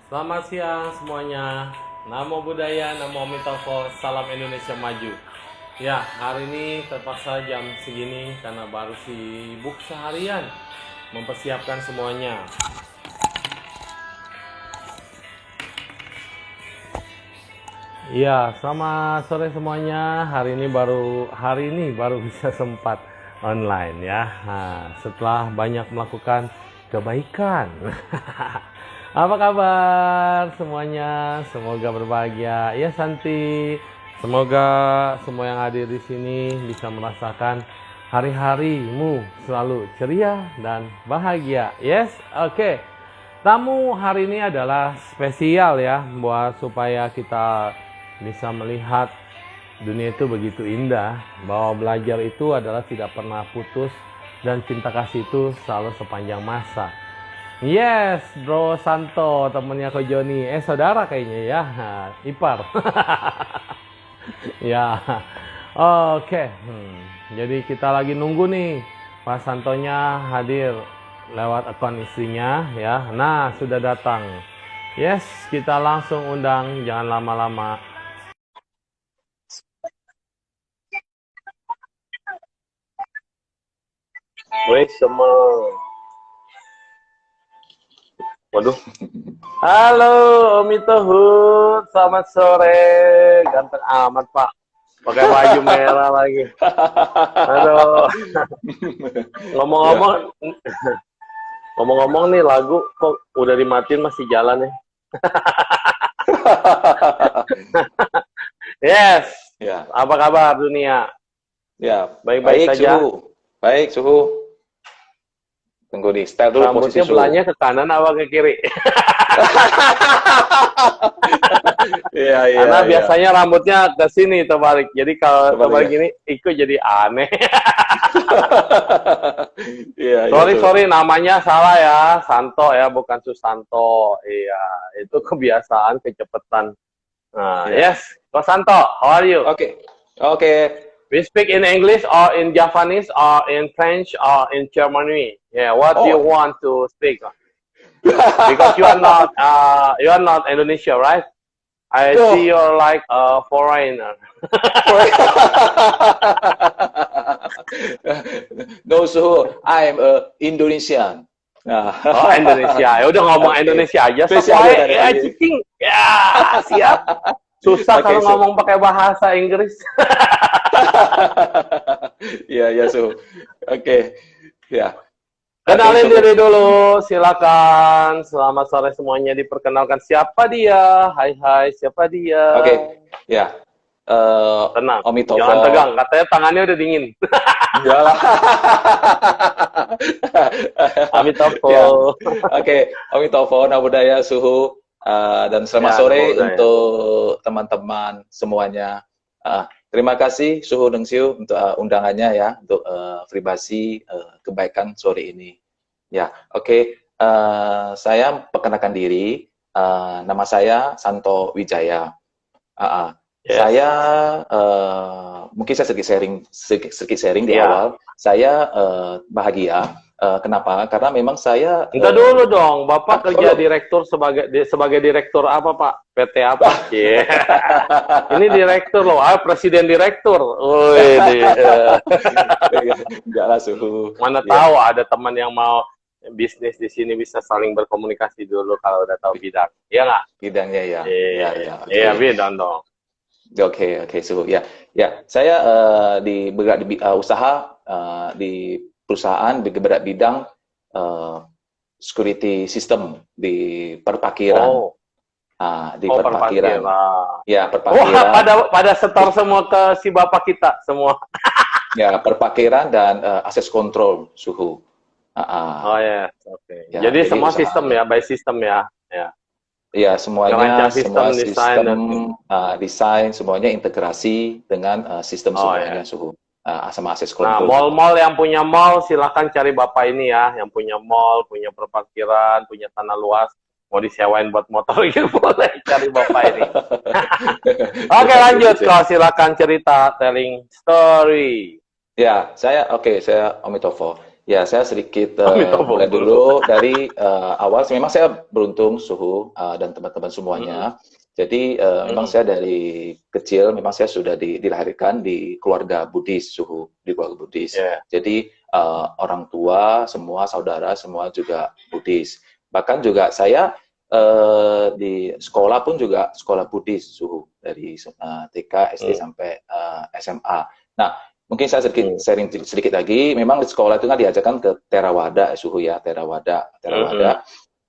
Selamat siang semuanya. Namo Buddhaya, Namo Amitabha, Salam Indonesia Maju. Ya, hari ini terpaksa jam segini karena baru sibuk seharian mempersiapkan semuanya. Ya, selamat sore semuanya. Hari ini baru bisa sempat online ya. Nah, setelah banyak melakukan kebaikan. Apa kabar semuanya? Semoga berbahagia. Ya Santi, semoga semua yang hadir di sini bisa merasakan hari-harimu selalu ceria dan bahagia. Yes, oke. Tamu hari ini adalah spesial ya, buat supaya kita bisa melihat dunia itu begitu indah, bahwa belajar itu adalah tidak pernah putus dan cinta kasih itu selalu sepanjang masa. Yes, Bro Santo, temennya Ko Joni. Saudara kayaknya ya, ipar. Ya, oke. Jadi kita lagi nunggu nih, Pak Santonya hadir lewat akun istrinya ya. Nah, sudah datang. Yes, kita langsung undang, jangan lama-lama. Wait, semua. Waduh. Halo, Om Itohut. Selamat sore. Ganteng amat, Pak. Pakai baju merah lagi. Aduh. Ngomong-ngomong, ngomong-ngomong nih lagu kok udah dimatiin masih jalan ya? Yes. Ya, Apa kabar dunia? ya, Baik-baik saja. suhu. Baik, suhu. Tunggu di style dulu posisi Rambutnya suhu. belanya ke kanan apa ke kiri? Iya, iya, Karena iya. biasanya rambutnya ke sini terbalik. Jadi kalau Terbalik terbalik ya? gini, ikut jadi aneh. Iya, iya, Sorry, suhu. sorry, namanya salah ya. Santo ya, bukan Susanto. Iya, itu kebiasaan, kecepatan. Nah, Iya. yes. Ko Santo, how are you? Oke, oke. We speak in English or in Japanese or in French or in Germany. Yeah, what do you Oh, want to speak? Because you are not Indonesia, right? I see oh. you're like a foreigner. No, suhu. I'm a Indonesian. Nah. Oh, Indonesia. Ya udah ngomong Oke. Indonesia aja. Spesial Sesuai dari ya, tadi. cicing. Ya, siap. Susah Oke, kalau suhu. ngomong pakai bahasa Inggris. Iya, ya, suhu. Oke. Ya. Kenalin Suhu. diri dulu, silakan. Selamat sore semuanya. Diperkenalkan siapa dia? Hai hai, siapa dia? Oke. Ya. Tenang, Om Itopo. jangan tegang. Katanya tangannya udah dingin. Enggak lah. Amitabha. Ya. Oke, Om Itopo, Nabudaya, Suhu, dan selamat Ya, sore Nabudaya. untuk teman-teman semuanya. Terima kasih Suhu Dengsiu untuk undangannya ya, untuk privasi kebaikan sore ini. Ya, oke. Saya perkenalkan diri. Nama saya Santo Wijaya. Yes. Saya mungkin saya sedikit sharing di Iya. awal. Saya bahagia. Kenapa? Karena memang saya Entar dulu dong, Bapak kerja belum. direktur sebagai direktur apa, Pak? PT apa? Yeah. Ini direktur loh, presiden direktur. Wih, Enggak lah, Suhu. mana Ya. tahu ada teman yang mau bisnis di sini bisa saling berkomunikasi dulu kalau udah tahu bidang. Iya nggak? Bidangnya ya. Iya, Ya, oke. iya, bidang dong. Oke, Suhu. Ya, ya. Saya bergerak di usaha di perusahaan bergerak bidang security system di perparkiran. Oh, Di perparkiran. Ya, Wah, perparkiran. pada setor semua ke si Bapak kita semua. Ya, perparkiran dan akses kontrol suhu. Oh ya, oke. Ya, Jadi jadi semua usaha. sistem ya, by sistem ya. Ya. Ya, semuanya, Ngerancang sistem, semua desain, sistem, desain, semuanya integrasi dengan sistem Oh, semuanya ya. suhu. Sama akses Nah, kontrol. mall-mall yang punya mall silakan cari Bapak ini ya, yang punya mall, punya perparkiran, punya tanah luas, mau disewain buat motor gitu boleh cari Bapak ini. Oke, lanjut kau silakan cerita, telling story. Ya, saya Om Itopo. Ya, saya sedikit Amitabha mulai dulu. dulu dari awal. Memang saya beruntung, Suhu dan teman-teman semuanya. Mm-mm. Jadi memang Mm-mm. saya dari kecil, memang saya sudah dilahirkan di keluarga Buddhis, Suhu, di keluarga Buddhis. Ya. Jadi orang tua, semua saudara, semua juga Buddhis. Bahkan juga saya di sekolah pun juga sekolah Buddhis, Suhu, dari TK, SD Mm. sampai SMA. Nah, mungkin saya sedikit Mm. sharing sedikit lagi. Memang di sekolah itu kan diajarkan ke Theravada, Suhu ya, Theravada, Mm-mm. Theravada.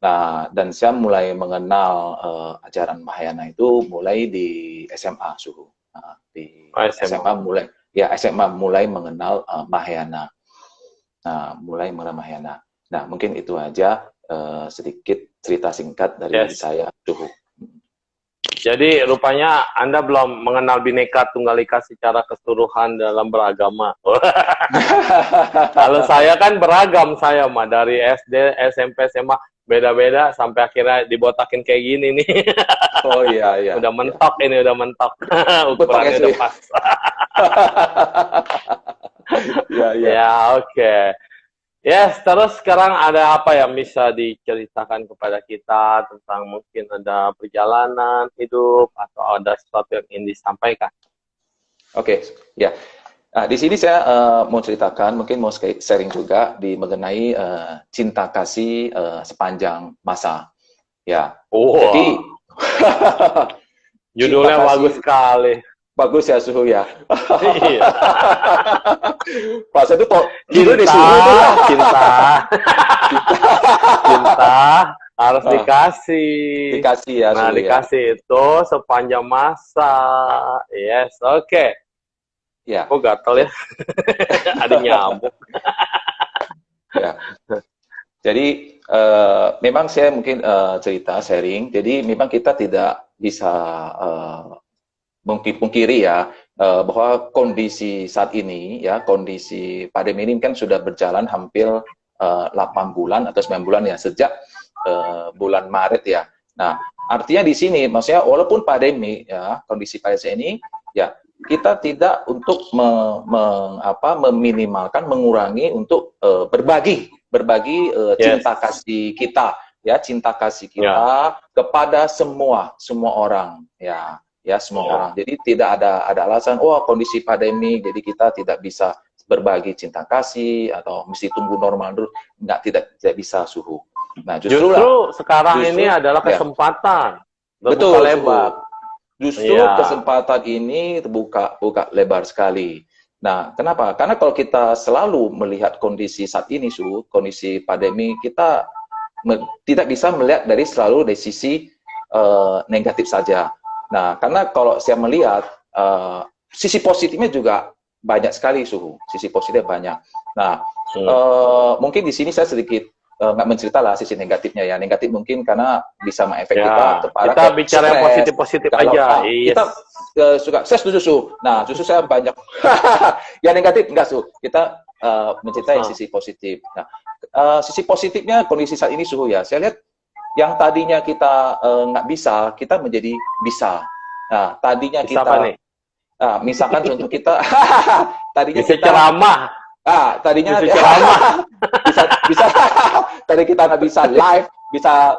Nah, dan saya mulai mengenal ajaran Mahayana itu mulai di SMA, Suhu. Nah, di Oh, SMA. SMA mulai mengenal Mahayana. Nah, mulai mengenal Mahayana. Nah, mungkin itu aja sedikit cerita singkat dari Yes. saya, Suhu. Jadi rupanya Anda belum mengenal Bhinneka Tunggal Ika secara keseluruhan dalam beragama. Kalau saya kan beragam saya mah dari SD, SMP, SMA beda-beda sampai akhirnya dibotakin kayak gini nih. Oh iya iya. Udah mentok ya. ini udah mentok. Betul Ukurannya ya, udah Suhu. pas. Ya ya. Ya, oke. Yes, terus sekarang ada apa yang bisa diceritakan kepada kita tentang mungkin ada perjalanan hidup atau ada sesuatu yang ingin disampaikan? Oke, ya. Nah, di sini saya mau ceritakan, mungkin mau sharing juga mengenai cinta kasih sepanjang masa. Ya, jadi judulnya cinta kasih bagus sekali. bagus ya, Suhu ya. Iya. Pas itu kok judul di Suhu itu ya. Cinta harus dikasih. Dikasih ya, Nah, Suhu dikasih itu sepanjang masa. Yes, oke. ya. Kok gatel ya? Ada nyamuk. Ya. Jadi memang saya mungkin cerita sharing. Jadi memang kita tidak bisa pungkiri ya bahwa kondisi saat ini ya, kondisi pandemi ini kan sudah berjalan hampir 8 bulan atau 9 bulan ya, sejak bulan Maret ya. Nah, artinya di sini maksudnya walaupun pandemi ya, kondisi pandemi ini ya, kita tidak untuk meminimalkan, mengurangi untuk berbagi cinta kasih kita ya, cinta kasih kita kepada semua orang ya semua orang. Jadi tidak ada alasan kondisi pandemi jadi kita tidak bisa berbagi cinta kasih atau mesti tunggu normal dulu. Tidak bisa, Suhu. Nah, justru sekarang ini adalah kesempatan betul lebar. Justru kesempatan ini terbuka lebar sekali. Nah, kenapa? Karena kalau kita selalu melihat kondisi saat ini, Suhu, kondisi pandemi, kita tidak bisa melihat selalu dari sisi negatif saja. Nah, karena kalau saya melihat sisi positifnya juga banyak sekali, Suhu. Sisi positifnya banyak. Nah, mungkin di sini saya sedikit nggak mencerita lah sisi negatifnya ya. Negatif mungkin karena bisa mengefek kita bicara yang positif-positif aja. Kita saya setuju, Suhu. Nah, justru saya banyak yang negatif enggak, Suhu. Kita mencerita yang sisi positif. Nah, sisi positifnya kondisi saat ini, Suhu ya. Saya lihat yang tadinya kita nggak bisa, kita menjadi bisa. Nah, tadinya bisa kita, misalkan contoh kita, tadinya bisa kita ceramah. Tadinya bisa ceramah. bisa, tadi kita nggak bisa live, bisa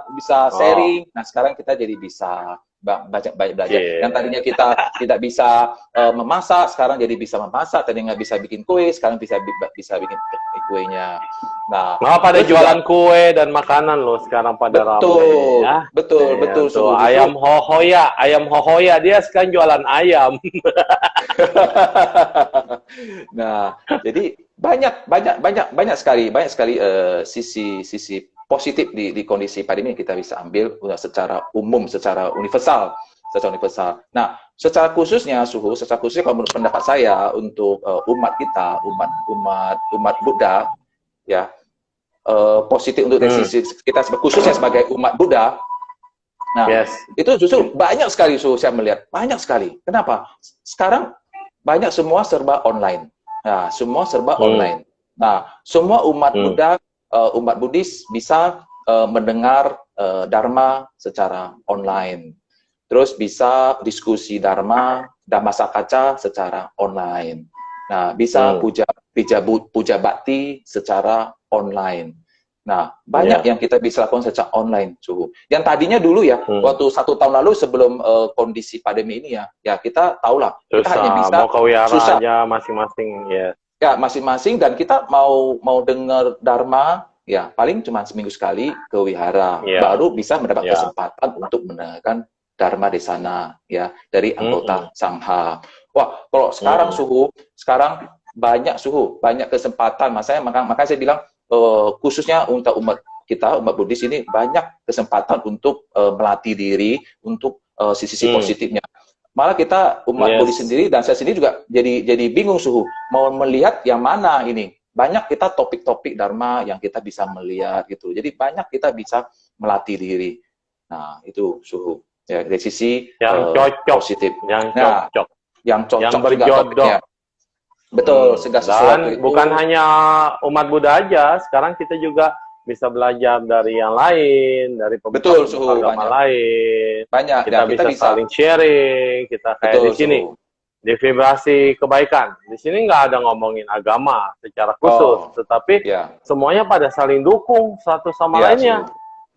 sharing. Nah, sekarang kita jadi bisa banyak belajar. Yang tadinya kita tidak bisa memasak, sekarang jadi bisa memasak. Tadi nggak bisa bikin kue, sekarang bisa bikin kuenya. Nah, pada jualan kue dan makanan loh sekarang pada ramai ya. Betul. Tuh, ayam hohoya dia sekarang jualan ayam. Nah, jadi banyak sekali sisi positif di kondisi pandemi kita bisa ambil secara umum, secara universal. Nah, secara khususnya, Suhu, kalau menurut pendapat saya untuk umat kita, umat Buddha, ya positif untuk sisi kita khususnya sebagai umat Buddha. Nah, itu justru banyak sekali, Suhu, saya melihat banyak sekali. Kenapa? Sekarang banyak semua serba online. Nah, semua serba online. Nah, semua umat Buddha, umat Buddhis bisa mendengar Dharma secara online. Terus bisa diskusi Dhamma Sakaca secara online. Nah, bisa puja puja bakti secara online. Nah, banyak yang kita bisa lakukan secara online, Suhu. Yang tadinya dulu ya, waktu 1 tahun lalu sebelum kondisi pandemi ini ya kita tahulah, kita hanya bisa mau ke wihara masing-masing, ya. Ya, masing-masing, dan kita mau dengar Dharma, ya paling cuma seminggu sekali ke wihara, baru bisa mendapat kesempatan untuk mendengarkan Dharma di sana, ya, dari anggota Sangha. Wah, kalau sekarang Suhu, sekarang banyak Suhu, banyak kesempatan. Makanya saya bilang, khususnya untuk umat kita, umat Buddhis ini banyak kesempatan untuk melatih diri, untuk sisi-sisi positifnya. Malah kita umat Buddhis sendiri, dan saya sendiri juga jadi bingung Suhu, mau melihat yang mana ini. Banyak kita topik-topik Dharma yang kita bisa melihat gitu. Jadi banyak kita bisa melatih diri. Nah, itu Suhu. Ya, dari sisi yang cocok, positif. Yang cocok, yang berjodoh. Betul, segala sesuatu itu. Bukan hanya umat Buddha aja, sekarang kita juga bisa belajar dari yang lain, dari pembahasan agama lain. Banyak. Kita bisa saling sharing, kita kayak di sini. Di vibrasi kebaikan. Di sini nggak ada ngomongin agama secara khusus, tetapi semuanya pada saling dukung satu sama lainnya.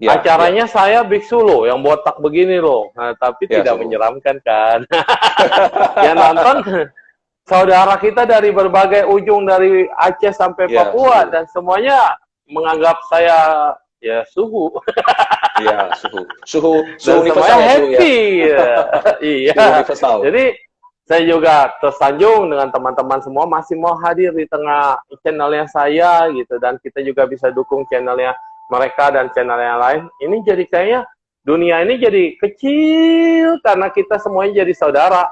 Acaranya saya biksu loh, yang botak begini loh. Nah, tapi tidak menyeramkan kan? Yang nonton saudara kita dari berbagai ujung, dari Aceh sampai Papua, dan semuanya menganggap saya ya Suhu. Iya, Suhu universal, happy. Iya. Jadi saya juga tersanjung dengan teman-teman semua masih mau hadir di tengah channelnya saya gitu, dan kita juga bisa dukung channelnya mereka dan channel yang lain. Ini jadi kayaknya dunia ini jadi kecil karena kita semuanya jadi saudara.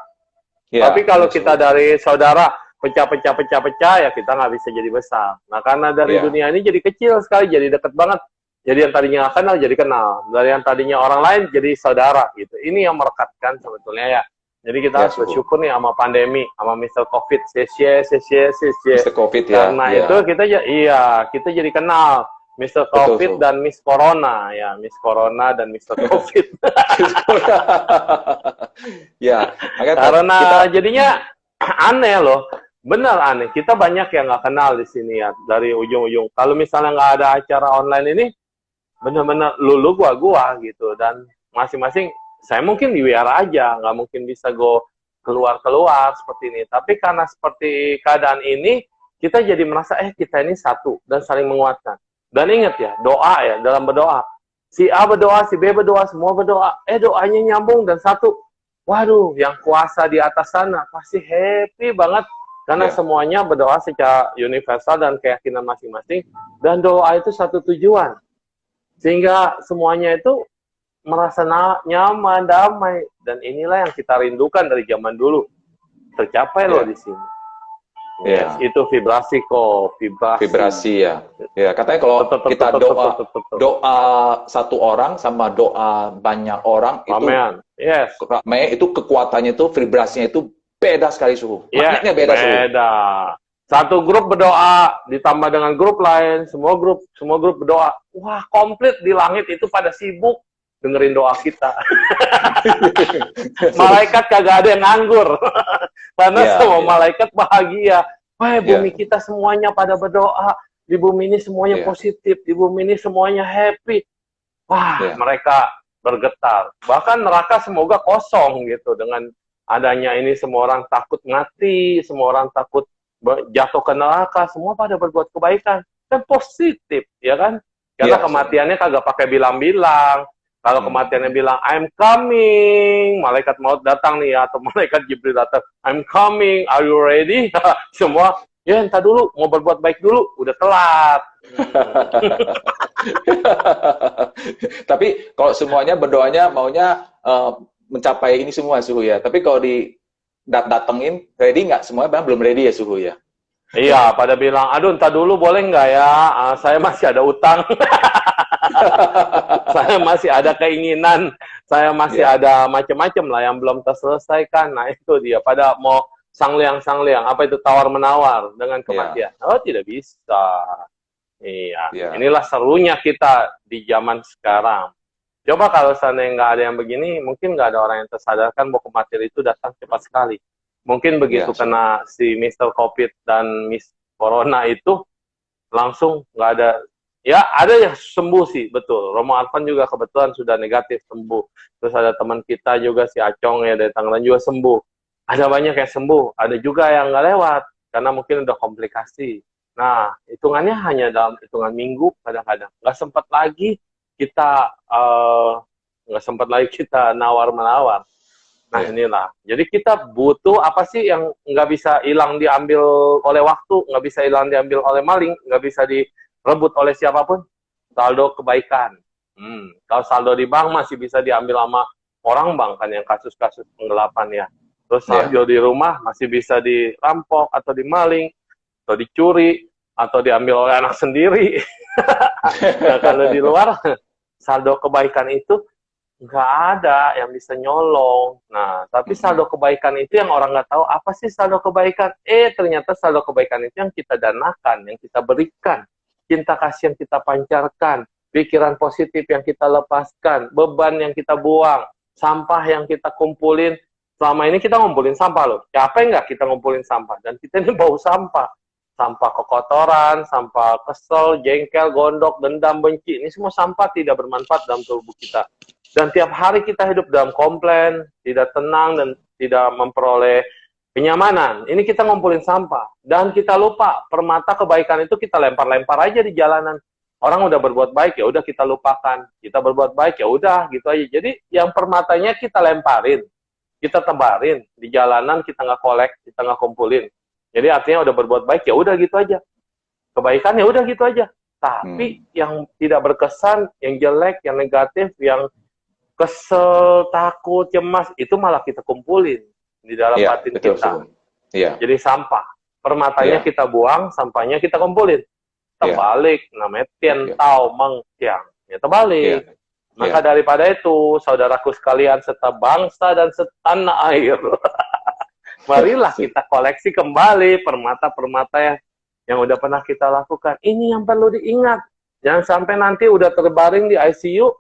Tapi kalau kita dari saudara pecah-pecah, ya kita nggak bisa jadi besar. Nah, karena dari dunia ini jadi kecil sekali, jadi deket banget. Jadi yang tadinya nggak kenal, jadi kenal. Dari yang tadinya orang lain, jadi saudara. Gitu. Ini yang merekatkan sebetulnya ya. Jadi kita harus bersyukur nih sama pandemi, sama Mr. Covid. Mr. Covid ya. Karena itu kita jadi kenal. Mr. Covid dan Miss Corona, ya, Miss Corona dan Mr. Covid. Ya, karena jadinya aneh loh, benar aneh. Kita banyak yang nggak kenal di sini ya, dari ujung-ujung. Kalau misalnya nggak ada acara online ini, benar-benar lulu gua gitu, dan masing-masing saya mungkin di wihara aja, nggak mungkin bisa keluar seperti ini. Tapi karena seperti keadaan ini, kita jadi merasa kita ini satu dan saling menguatkan. Dan ingat ya, doa ya, dalam berdoa. Si A berdoa, si B berdoa, semua berdoa. Doanya nyambung dan satu. Waduh, yang kuasa di atas sana pasti happy banget. Karena semuanya berdoa secara universal dan keyakinan masing-masing. Dan doa itu satu tujuan. Sehingga semuanya itu merasa nyaman, damai. Dan inilah yang kita rindukan dari zaman dulu. Tercapai loh di sini. Itu vibrasi kok, vibrasi ya. Ya, katanya kalau kita doa satu orang sama doa banyak orang itu itu kekuatannya itu, vibrasinya itu beda sekali Suhu. Magnetnya beda Suhu. Satu grup berdoa ditambah dengan grup lain, semua grup berdoa. Wah, komplit di langit itu pada sibuk dengerin doa kita. Malaikat kagak ada yang nganggur. Karena semua malaikat bahagia. Wah, bumi kita semuanya pada berdoa. Di bumi ini semuanya positif. Di bumi ini semuanya happy. Wah, mereka bergetar. Bahkan neraka semoga kosong gitu. Dengan adanya ini semua orang takut mati. Semua orang takut jatuh ke neraka. Semua pada berbuat kebaikan. Kan positif, ya kan? Karena kematiannya kagak pakai bilang-bilang. Kalau kematiannya bilang, I'm coming, malaikat maut datang nih ya, atau malaikat Jibril datang, I'm coming, are you ready? Semua, ya entar dulu, mau berbuat baik dulu, udah telat. Tapi kalau semuanya berdoanya, maunya mencapai ini semua Suhu ya. Tapi kalau datengin, ready nggak? Semuanya belum ready ya Suhu ya? Iya, pada bilang, aduh entar dulu boleh nggak ya, saya masih ada utang. Saya masih ada keinginan, saya masih ada macam-macam lah yang belum terselesaikan. Nah itu dia, pada mau sangliang-sangliang, apa itu tawar-menawar dengan kematian. Oh tidak bisa. Iya, inilah serunya kita di zaman sekarang. Coba kalau seandainya nggak ada yang begini, mungkin nggak ada orang yang tersadarkan bahwa kematian itu datang cepat sekali. Mungkin begitu kena si Mr. Covid dan Miss corona itu langsung nggak ada. Ya, ada yang sembuh sih, betul. Romo Arfan juga kebetulan sudah negatif, sembuh. Terus ada teman kita juga, si Acong ya, dari Tangerang juga sembuh. Ada banyak yang sembuh, ada juga yang nggak lewat, karena mungkin udah komplikasi. Nah, hitungannya hanya dalam hitungan minggu, kadang-kadang. Nggak sempat lagi kita nawar-menawar. Nah, inilah. Jadi kita butuh apa sih yang nggak bisa hilang diambil oleh waktu, nggak bisa hilang diambil oleh maling, nggak bisa direbut oleh siapapun? Saldo kebaikan. Kalau saldo di bank masih bisa diambil sama orang bank kan, yang kasus-kasus penggelapan ya. Terus saldo di rumah masih bisa dirampok atau dimaling, atau dicuri, atau diambil oleh anak sendiri. Nah, kalau di luar, saldo kebaikan itu nggak ada yang bisa nyolong. Nah, tapi saldo kebaikan itu yang orang nggak tahu, apa sih saldo kebaikan? Ternyata saldo kebaikan itu yang kita danakan, yang kita berikan, cinta kasih yang kita pancarkan, pikiran positif yang kita lepaskan, beban yang kita buang, sampah yang kita kumpulin. Selama ini kita ngumpulin sampah loh. Capek nggak kita ngumpulin sampah? Dan kita ini bau sampah. Sampah kekotoran, sampah kesel, jengkel, gondok, dendam, benci. Ini semua sampah tidak bermanfaat dalam tubuh kita. Dan tiap hari kita hidup dalam komplain, tidak tenang, dan tidak memperoleh kenyamanan. Ini kita ngumpulin sampah. Dan kita lupa, permata kebaikan itu kita lempar-lempar aja di jalanan. Orang udah berbuat baik, ya udah kita lupakan. Kita berbuat baik, ya udah gitu aja. Jadi yang permatanya kita lemparin, kita tebarin. Di jalanan kita nggak kolek, kita nggak kumpulin. Jadi artinya udah berbuat baik, ya udah gitu aja. Kebaikan ya udah gitu aja. Tapi yang tidak berkesan, yang jelek, yang negatif, yang kesel, takut, cemas, itu malah kita kumpulin di dalam batin kita. Jadi sampah. Permatanya kita buang, sampahnya kita kumpulin. Terbalik, namanya tientau mengtiang. Ya terbalik. Maka daripada itu, saudaraku sekalian, sebangsa dan setanah air, marilah kita koleksi kembali permata-permata yang udah pernah kita lakukan. Ini yang perlu diingat. Jangan sampai nanti udah terbaring di ICU,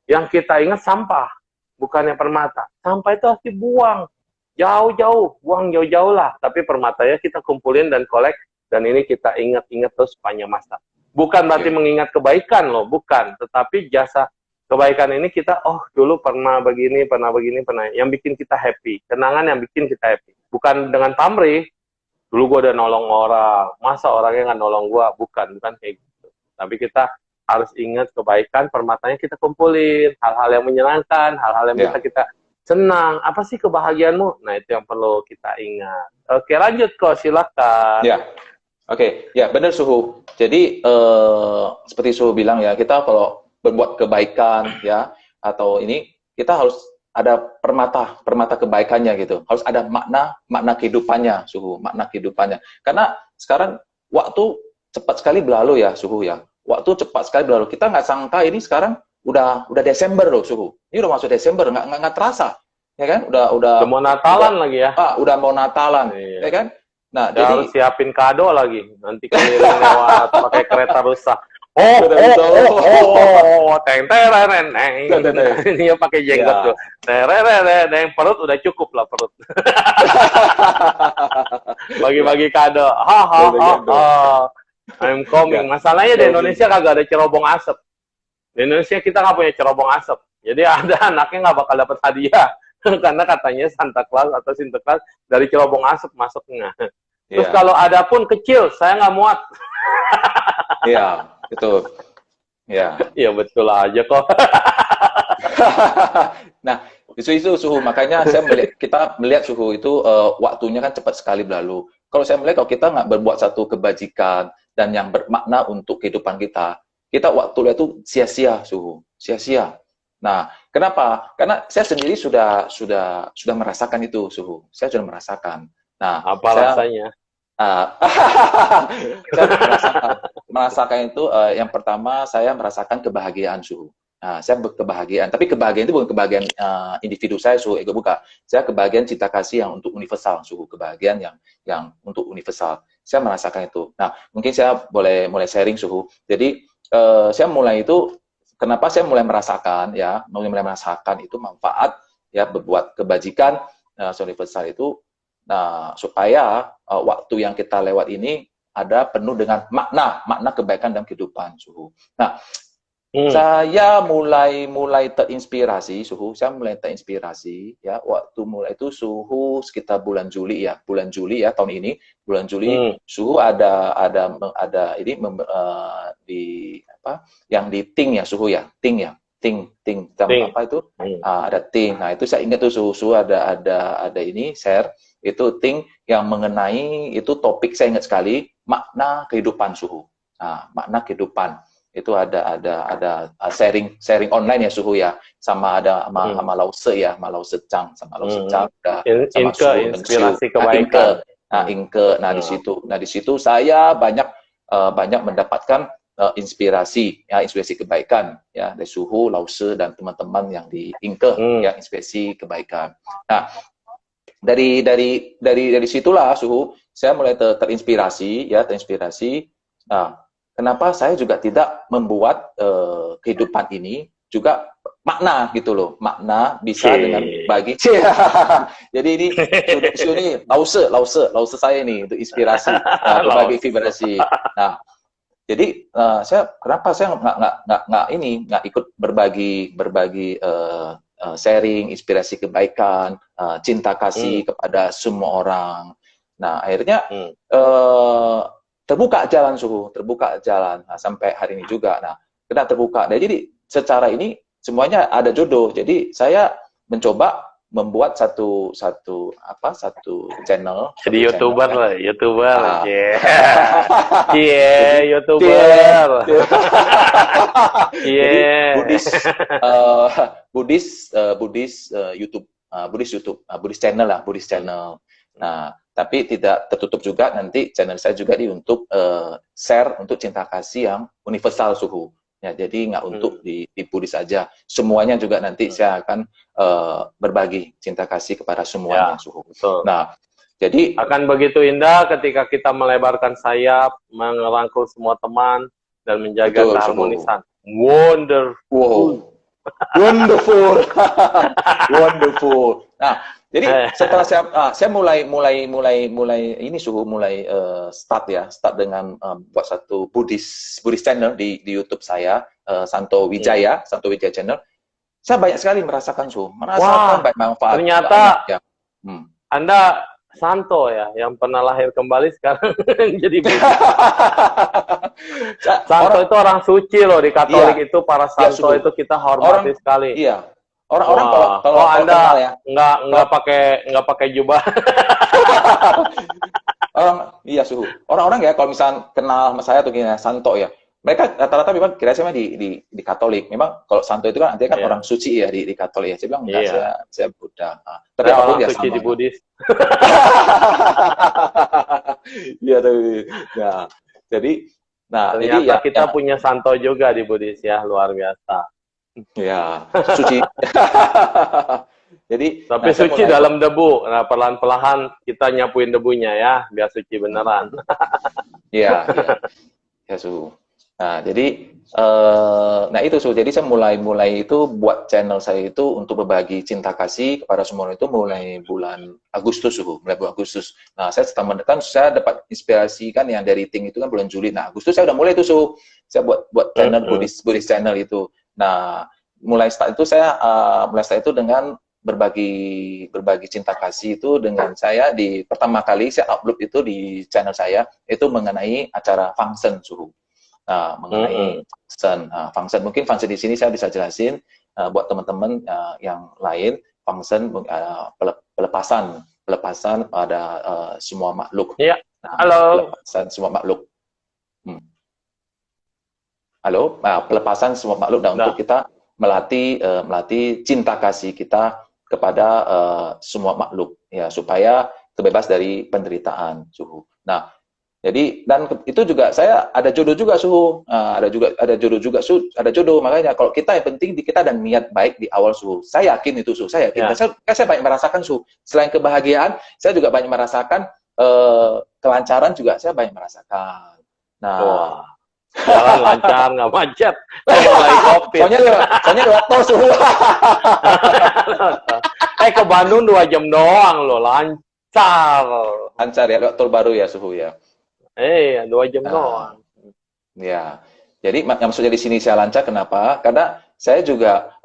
yang kita ingat sampah, bukannya permata. Sampah itu harus dibuang jauh-jauh, buang jauh-jauh lah. Tapi permatanya kita kumpulin dan kolek, dan ini kita ingat-ingat terus sepanjang masa. Bukan berarti mengingat kebaikan loh, bukan. Tetapi jasa kebaikan ini kita, dulu pernah begini, pernah yang bikin kita happy. Kenangan yang bikin kita happy. Bukan dengan pamrih, dulu gue udah nolong orang, masa orangnya nggak nolong gue? Bukan kayak gitu. Tapi kita harus ingat kebaikan, permatanya kita kumpulin, hal-hal yang menyenangkan, hal-hal yang bisa kita senang. Apa sih kebahagiaanmu? Nah, itu yang perlu kita ingat. Oke, lanjut kok, silakan. Oke, benar Suhu. Jadi seperti Suhu bilang ya, kita kalau berbuat kebaikan ya, atau ini kita harus ada permata kebaikannya gitu. Harus ada makna kehidupannya, Suhu, makna kehidupannya. Karena sekarang waktu cepat sekali berlalu ya, Suhu ya. Waktu cepat sekali berlalu. Kita nggak sangka ini sekarang udah Desember loh, Suhu. Ini udah masuk Desember, nggak terasa, ya kan? Udah mau Natalan lagi ya. Udah mau Natalan, ya kan? Nah, jadi harus siapin kado lagi. Nanti keliling lewat pakai kereta rusak. Ini pakai jenggot tuh. Perut udah cukup lah perut. Bagi-bagi kado. I'm coming. Masalahnya di Indonesia kagak ada cerobong asap. Di Indonesia kita nggak punya cerobong asap. Jadi ada anaknya nggak bakal dapat hadiah. Karena katanya Santa Claus atau Sinterklas dari cerobong asap masuknya. Terus kalau ada pun kecil, saya nggak muat. Iya, betul. Iya betul aja kok. Nah, itu Suhu. Makanya kita melihat Suhu itu waktunya kan cepat sekali berlalu. Kalau saya melihat kalau kita nggak berbuat satu kebajikan dan yang bermakna untuk kehidupan kita waktu itu sia-sia, Suhu, sia-sia. Nah, kenapa? Karena saya sendiri sudah merasakan itu, Suhu. Saya sudah merasakan. Nah, apa rasanya? Saya merasakan itu. Yang pertama, saya merasakan kebahagiaan, Suhu. Nah, saya berkebahagiaan. Tapi kebahagiaan itu bukan kebahagiaan individu saya, Suhu. Bukan. Saya kebahagiaan cinta kasih yang untuk universal, Suhu. Kebahagiaan yang untuk universal. Saya merasakan itu. Nah, mungkin saya boleh mulai sharing, Suhu. Jadi, saya mulai itu. Kenapa saya mulai merasakan itu manfaat ya berbuat kebajikan universal itu, nah supaya waktu yang kita lewat ini ada penuh dengan makna kebaikan dalam kehidupan, suhu. Nah, saya mulai terinspirasi, suhu. Saya mulai terinspirasi ya waktu mulai itu suhu sekitar bulan Juli ya tahun ini, bulan Juli suhu ada ini di apa yang di Ting ya suhu ya, Ting apa itu ada Ting. Nah itu saya ingat tuh suhu ada ini share itu Ting yang mengenai itu topik saya ingat sekali makna kehidupan suhu. Nah, makna kehidupan itu ada sharing online ya suhu ya, sama ada sama Lause ya, sama Lause Chang, sama sama suhu inspirasi kebaikan. Nah di situ saya banyak mendapatkan inspirasi kebaikan ya dari suhu, Lause dan teman-teman yang di ya inspirasi kebaikan. Nah, dari situlah suhu saya mulai terinspirasi. Nah, kenapa saya juga tidak membuat kehidupan ini juga makna gitu loh, makna bisa dengan bagi. Jadi ini Lause saya ini untuk inspirasi, berbagi vibrasi. Nah, jadi kenapa saya nggak ikut berbagi sharing inspirasi kebaikan, cinta kasih kepada semua orang. Nah, akhirnya terbuka jalan nah, sampai hari ini juga. Nah, kena terbuka. Nah, jadi secara ini semuanya ada jodoh. Jadi saya mencoba membuat satu channel. Jadi YouTuber lah, YouTuber. Buddhis YouTube, Buddhis channel. Nah, tapi tidak tertutup juga nanti channel saya juga untuk share untuk cinta kasih yang universal suhu. Ya, jadi nggak untuk di Buddhis saja. Semuanya juga nanti saya akan berbagi cinta kasih kepada semuanya suhu. Betul. Nah, jadi akan begitu indah ketika kita melebarkan sayap, merangkul semua teman dan menjaga keharmonisan. Wonderful. Nah, jadi setelah saya mulai ini suhu start dengan buat satu Buddhis channel di YouTube saya, Santo Wijaya channel. Saya banyak sekali merasakan banyak manfaat. Ternyata Anda Santo ya, yang pernah lahir kembali sekarang jadi Buddha. Santo itu orang suci loh di Katolik itu, para Santo itu kita hormati sekali. Iya. Orang kalau Anda kenal ya, nggak pakai jubah. Suhu. Orang-orang ya kalau misalnya kenal sama saya tuh gini Santo ya. Mereka rata-rata memang kira saya di Katolik. Memang kalau Santo itu kan artinya kan orang suci ya di Katolik ya. Saya bilang enggak, saya Buddha. Tapi orang suci di Buddhis. Iya tuh. Nah, ternyata kita punya Santo juga di Buddhis ya, luar biasa. Ya, suci. Tapi suci dalam debu. Nah, perlahan-lahan kita nyapuin debunya ya, biar suci beneran. Iya. Ya, Su. Nah, jadi itu Su. Jadi saya mulai itu buat channel saya itu untuk berbagi cinta kasih kepada semua itu mulai bulan Agustus Su. Mulai bulan Agustus. Nah, saya saya dapat inspirasi kan yang dari Ting itu kan bulan Juli. Nah, Agustus saya udah mulai itu Su. Saya buat channel Buddhis channel itu. Nah, mulai start itu dengan berbagi cinta kasih itu dengan saya pertama kali saya upload itu di channel saya itu mengenai acara function suhu. Nah, mengenai function mungkin function di sini saya bisa jelasin buat teman-teman yang lain function pelepasan pada semua makhluk. Iya. Nah, halo. Pelepasan semua makhluk. Halo, pelepasan semua makhluk dan untuk kita melatih cinta kasih kita kepada semua makhluk ya supaya terbebas dari penderitaan suhu. Nah, jadi dan itu juga saya ada jodoh juga suhu. Ada jodoh makanya kalau kita yang penting kita ada niat baik di awal suhu. Saya yakin itu suhu. Saya yakin. Saya banyak merasakan suhu. Selain kebahagiaan, saya juga banyak merasakan kelancaran juga saya banyak merasakan. Nah, jalan lancar, nggak macet. Lagi COVID. Soalnya lewat tol suhu. Ke Bandung 2 jam doang loh, lancar. Lancar ya, lewat tol baru ya suhu ya. 2 jam Nah, doang. ya, jadi yang maksudnya di sini saya lancar kenapa? Karena saya juga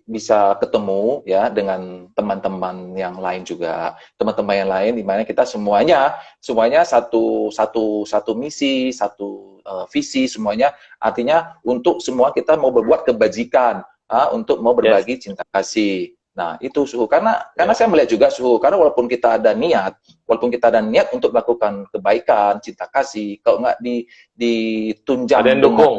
bisa ketemu ya dengan teman-teman yang lain juga, teman-teman yang lain di mana kita semuanya satu misi, satu visi semuanya. Artinya untuk semua kita mau berbuat kebajikan, untuk mau Yes, berbagi cinta kasih. Nah, itu Suhu. Karena yes. saya melihat juga Suhu, karena walaupun kita ada niat untuk melakukan kebaikan, cinta kasih, kalau nggak Ada ditunjang yang dengan dukung.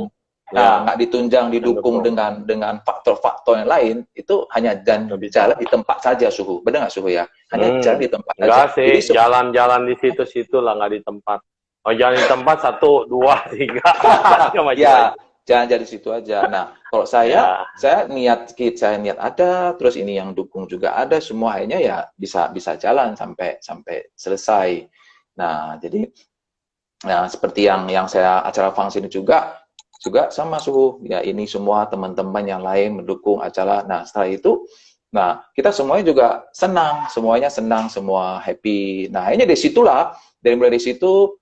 Ya, nggak ditunjang yang didukung dukung. dengan faktor-faktor yang lain, itu hanya Nggak bisa. jalan di tempat saja Suhu. Benar nggak Suhu ya? Hanya jalan di tempat saja. Enggak sih, Jadi jalan-jalan di situ-situ lah, nggak di tempat. Oh, jalan di tempat 1, 2, 3, 4, nggak maju-maju. ya, jangan jadi situ aja. Nah, kalau Ya, saya niat ada, terus ini yang dukung juga ada, semua akhirnya ya bisa bisa jalan sampai sampai selesai. Nah, jadi seperti yang saya acara function juga sama Suhu. Ya, ini semua teman-teman yang lain mendukung acara. Nah, setelah itu, nah kita semuanya juga semuanya senang, semua happy. Nah, akhirnya mulai dari situ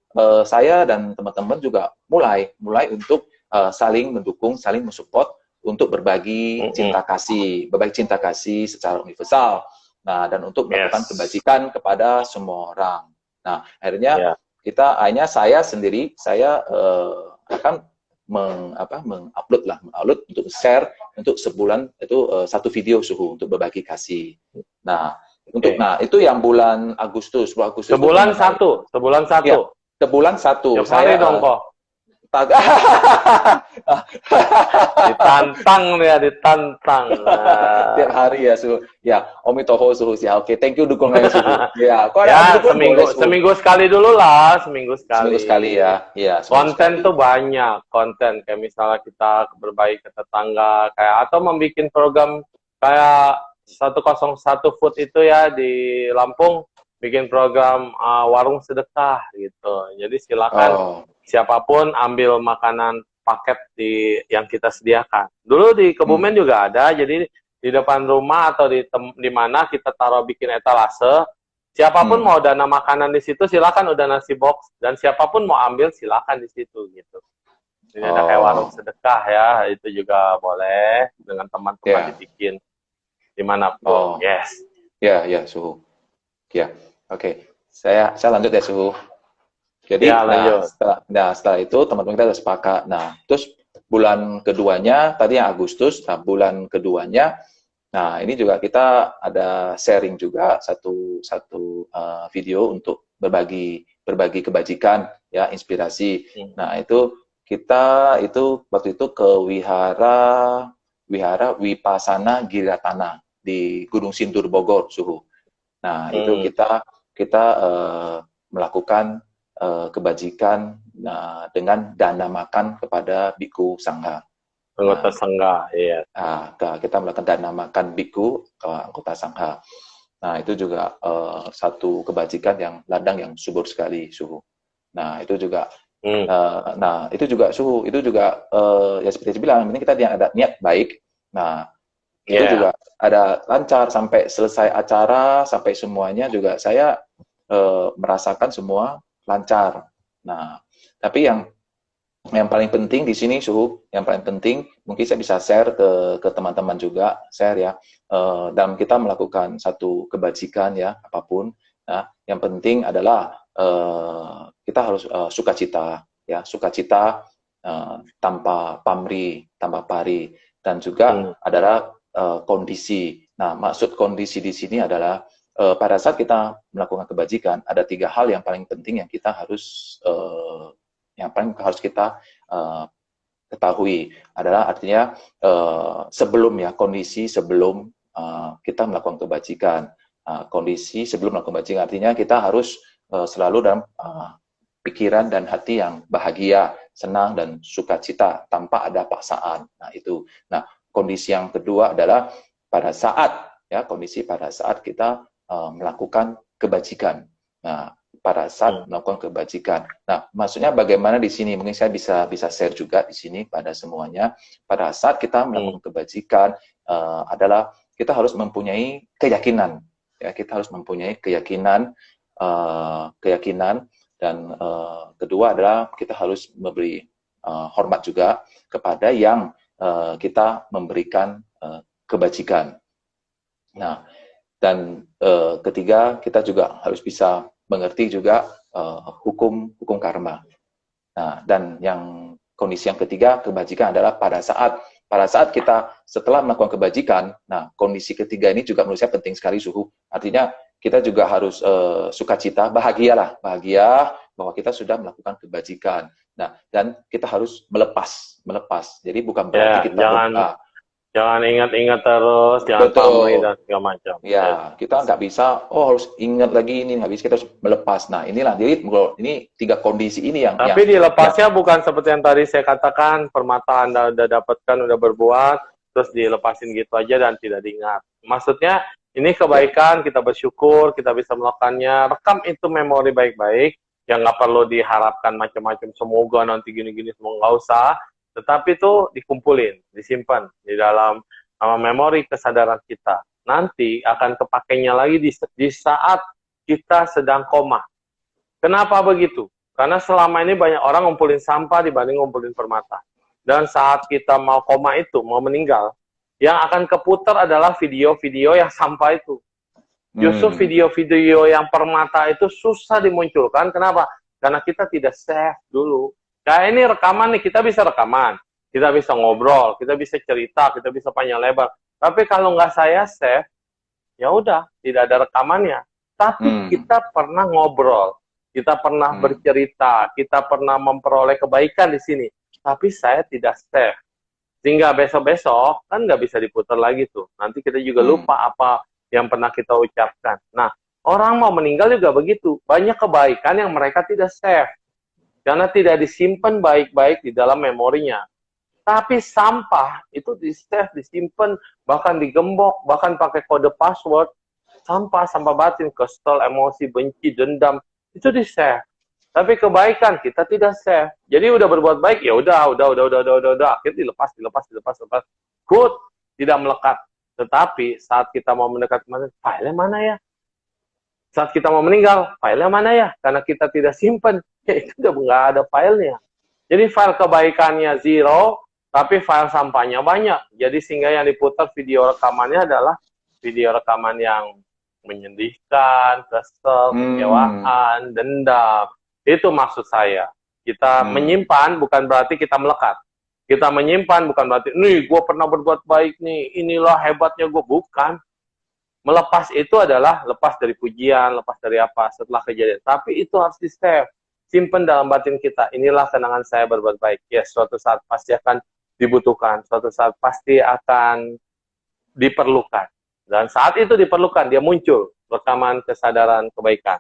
saya dan teman-teman juga mulai untuk saling mendukung, saling mensupport untuk berbagi cinta kasih secara universal. Nah, dan untuk melakukan yes, kebajikan kepada semua orang. Nah, akhirnya ya. saya sendiri akan mengupload untuk share untuk sebulan itu satu video Suhu untuk berbagi kasih. Nah, Oke. itu yang bulan bulan Agustus itu Sebulan gimana? satu, sebulan Ya, satu. sebulan satu. Tiap hari dong kok. Ditantang ya, ditantang. Tiap hari ya Suhu. Ya, Omi Toho Suhu ya. Oke, thank you dukungannya Suhu. Ya, kok ada Ya, dukung boleh Suhu. seminggu sekali dulu lah, seminggu Seminggu sekali sekali. ya. Iya, seminggu Konten sekali. tuh banyak, konten kayak misalnya kita berbagi ke tetangga, kayak atau membuat program kayak 101 Food itu ya di Lampung, bikin program warung sedekah gitu. Jadi silakan Oh. siapapun ambil makanan paket yang kita sediakan. Dulu di Kebumen juga ada, jadi di depan rumah atau di mana kita taruh bikin etalase. Siapapun mau dana makanan di situ, silakan udah nasi box. Dan siapapun mau ambil, silakan di situ gitu. Jadi ada kayak warung sedekah ya, itu juga boleh dengan teman-teman dibikin dimanapun. Oh, Yes. ya, Suhu. Ya, oke. Saya lanjut ya, Suhu. Jadi, Ya, lanjut. setelah itu teman-teman kita sudah sepakat. Nah, terus bulan keduanya, tadi yang Agustus, nah bulan keduanya, nah ini juga kita ada sharing juga satu video untuk berbagi kebajikan, ya, inspirasi. Nah, kita waktu itu ke Wihara Wipasana Giratana di Gunung Sindur Bogor, Suhu. Nah, itu kita melakukan kebajikan dengan dana makan kepada biku sangha. Anggota sangga, iya. Kita melakukan dana makan biku ke anggota sangha. Nah, itu juga satu kebajikan yang ladang yang subur sekali, Suhu. Nah, itu juga Suhu, itu juga ya seperti saya bilang, ini kita ada niat baik. Nah, itu juga ada lancar sampai selesai acara, sampai semuanya juga saya merasakan semua lancar. Nah, tapi yang paling penting di sini Suhu, yang paling penting mungkin saya bisa share ke teman-teman juga, share ya, dalam kita melakukan satu kebajikan ya, apapun. Nah, yang penting adalah kita harus sukacita ya, sukacita tanpa pamrih, tanpa pari, dan juga adalah kondisi. Nah, maksud kondisi di sini adalah pada saat kita melakukan kebajikan, ada 3 hal yang paling penting yang kita harus kita ketahui, adalah artinya kondisi sebelum kita melakukan kebajikan. Kondisi sebelum melakukan kebajikan artinya kita harus selalu dalam pikiran dan hati yang bahagia, senang dan sukacita tanpa ada paksaan. Nah, itu. Nah, kondisi yang kedua adalah kondisi pada saat kita melakukan kebajikan. Nah, pada saat melakukan kebajikan. Nah, maksudnya bagaimana di sini? Mungkin saya bisa share juga di sini pada semuanya. Pada saat kita melakukan kebajikan adalah kita harus mempunyai keyakinan. Ya, kita harus mempunyai keyakinan Dan kedua adalah kita harus memberi hormat juga kepada yang kita memberikan kebajikan. Nah, dan ketiga, kita juga harus bisa mengerti juga hukum karma. Nah, dan kondisi yang ketiga, kebajikan adalah pada saat kita setelah melakukan kebajikan. Nah, kondisi ketiga ini juga menurut saya penting sekali, Suhu. Artinya kita juga harus sukacita, bahagia bahwa kita sudah melakukan kebajikan. Nah, dan kita harus melepas. Jadi bukan berarti kita jangan ingat-ingat terus, jangan pamrih dan segala macam. Ya, kita nggak bisa, harus ingat lagi ini, nggak bisa, kita harus melepas. Nah, inilah, jadi ini 3 kondisi ini yang... Tapi dilepasnya bukan seperti yang tadi saya katakan, permata Anda udah dapatkan, udah berbuat, terus dilepasin gitu aja dan tidak diingat. Maksudnya, ini kebaikan, kita bersyukur, kita bisa melakukannya, rekam itu memori baik-baik, yang nggak perlu diharapkan macam-macam, semoga nanti gini-gini, semua nggak usah. Tetapi itu dikumpulin, disimpan di dalam memori kesadaran kita. Nanti akan kepakainya lagi di saat kita sedang koma. Kenapa begitu? Karena selama ini banyak orang ngumpulin sampah dibanding ngumpulin permata. Dan saat kita mau koma itu, mau meninggal, yang akan keputar adalah video-video yang sampah itu. Justru video-video yang permata itu susah dimunculkan. Kenapa? Karena kita tidak save dulu. Nah, ini rekaman nih, kita bisa rekaman, kita bisa ngobrol, kita bisa cerita, kita bisa panjang lebar. Tapi kalau nggak saya save, ya udah, tidak ada rekamannya. Tapi kita pernah ngobrol, kita pernah bercerita, kita pernah memperoleh kebaikan di sini. Tapi saya tidak save. Sehingga besok-besok, kan nggak bisa diputar lagi tuh. Nanti kita juga lupa apa yang pernah kita ucapkan. Nah, orang mau meninggal juga begitu. Banyak kebaikan yang mereka tidak save. Karena tidak disimpan baik-baik di dalam memorinya. Tapi sampah itu di-save, disimpan, bahkan digembok, bahkan pakai kode password. Sampah batin, kesel, emosi, benci, dendam, itu di-save. Tapi kebaikan kita tidak save. Jadi udah berbuat baik, ya udah, akhirnya dilepas. Good, tidak melekat. Tetapi saat kita mau mendekat kemana, filenya mana ya? Saat kita mau meninggal, filenya mana ya? Karena kita tidak simpan. Ya itu udah nggak ada filenya. Jadi file kebaikannya 0, tapi file sampahnya banyak. Jadi sehingga yang diputar video rekamannya adalah video rekaman yang menyedihkan, kesel, kecewaan, dendam. Itu maksud saya. Kita menyimpan bukan berarti kita melekat. Kita menyimpan bukan berarti, nih gue pernah berbuat baik nih, inilah hebatnya gue. Bukan. Melepas itu adalah lepas dari pujian, lepas dari apa setelah kejadian. Tapi itu harus di-save. Simpan dalam batin kita, inilah kenangan saya berbuat baik. Yes, suatu saat pasti akan dibutuhkan, suatu saat pasti akan diperlukan. Dan saat itu diperlukan, dia muncul, rekaman kesadaran kebaikan.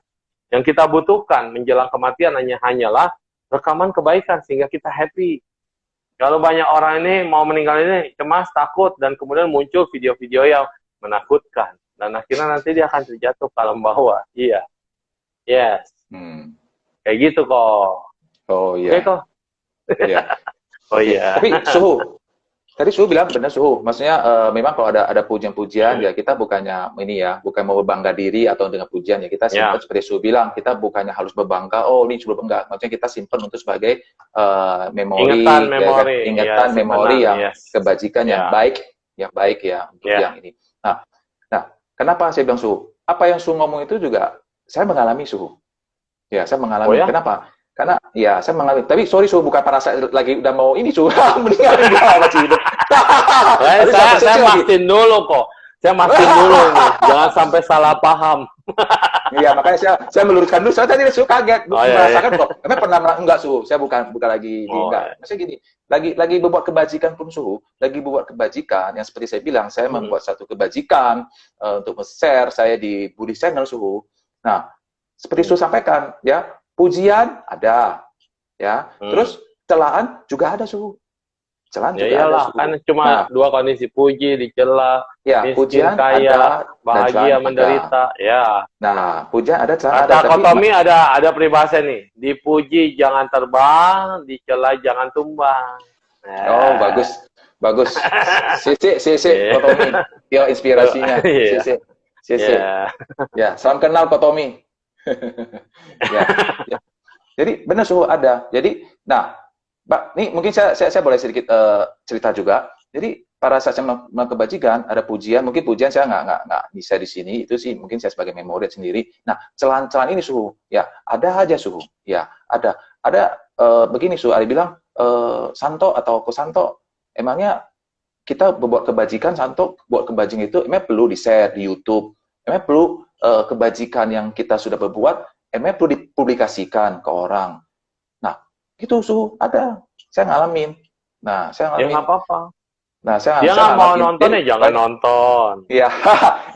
Yang kita butuhkan menjelang kematian hanyalah rekaman kebaikan, sehingga kita happy. Kalau banyak orang ini mau meninggal ini cemas, takut, dan kemudian muncul video-video yang menakutkan. Dan akhirnya nanti dia akan terjatuh ke alam bawah. Iya. Yes. Kayak gitu kok. Oh iya. Oke kok. Iya. Oh iya. Tapi Suhu, tadi Suhu bilang benar Suhu. Maksudnya memang kalau ada pujian-pujian ya kita bukannya ini ya, bukan mau berbangga diri atau dengan pujian ya kita simpan seperti Suhu bilang, kita bukannya harus berbangga. Oh ini sudah enggak. Maksudnya kita simpan untuk sebagai memori, ingatan memori yang kebajikan yang baik ya untuk yang ini. Nah, kenapa saya bilang Suhu? Apa yang Suhu ngomong itu juga saya mengalami Suhu. Ya, saya mengalami. Oh, ya? Kenapa? Karena ya saya mengalami. Tapi sorry Suhu, bukan para saya lagi udah mau ini Suhu meninggal masih hidup. saya mastiin dulu kok. Saya mastiin dulu nih. Jangan sampai salah paham. Iya, makanya saya meluruskan dulu. Saya tadi Suhu kaget. Merasakan kok. Emang pernah enggak Suhu? Saya bukan lagi enggak. Maksudnya gini, lagi berbuat kebajikan pun Suhu, lagi berbuat kebajikan yang seperti saya bilang, saya membuat satu kebajikan untuk share saya di Buddhist Channel Suhu. Nah, seperti Suhu sampaikan, ya, pujian ada, ya, terus celaan juga ada Suhu. Celaan juga ada Suhu. Kan cuma dua kondisi, puji, dicela, ya, pujian kaya, ada, bahagia, menderita, ya. Nah, pujian ada, celaan ada. Kotomi ada peribahasa nih, dipuji jangan terbang, dicela jangan tumbang. Oh, bagus. Sisi, Kotomi, ya inspirasinya, sisi. Ya, salam kenal Kotomi. Jadi benar suhu ada. Jadi, nah, Mbak, nih mungkin saya boleh sedikit cerita juga. Jadi pada saat saya melakukan kebajikan, ada pujian, mungkin pujian saya nggak bisa di sini, itu sih mungkin saya sebagai memori sendiri. Nah, celaan-celaan ini suhu, ya ada aja suhu, ya ada begini suhu, ada bilang Santo atau Kosanto, emangnya kita berbuat kebajikan, Santo buat kebajikan itu emang perlu di-share di YouTube, emang perlu kebajikan yang kita sudah berbuat, emang perlu dipublikasikan ke orang. Nah, itu suhu ada, saya ngalamin. Nah, saya Ya ngalamin. nggak apa-apa. Nah, Dia nggak mau nonton ya jangan nonton. Iya,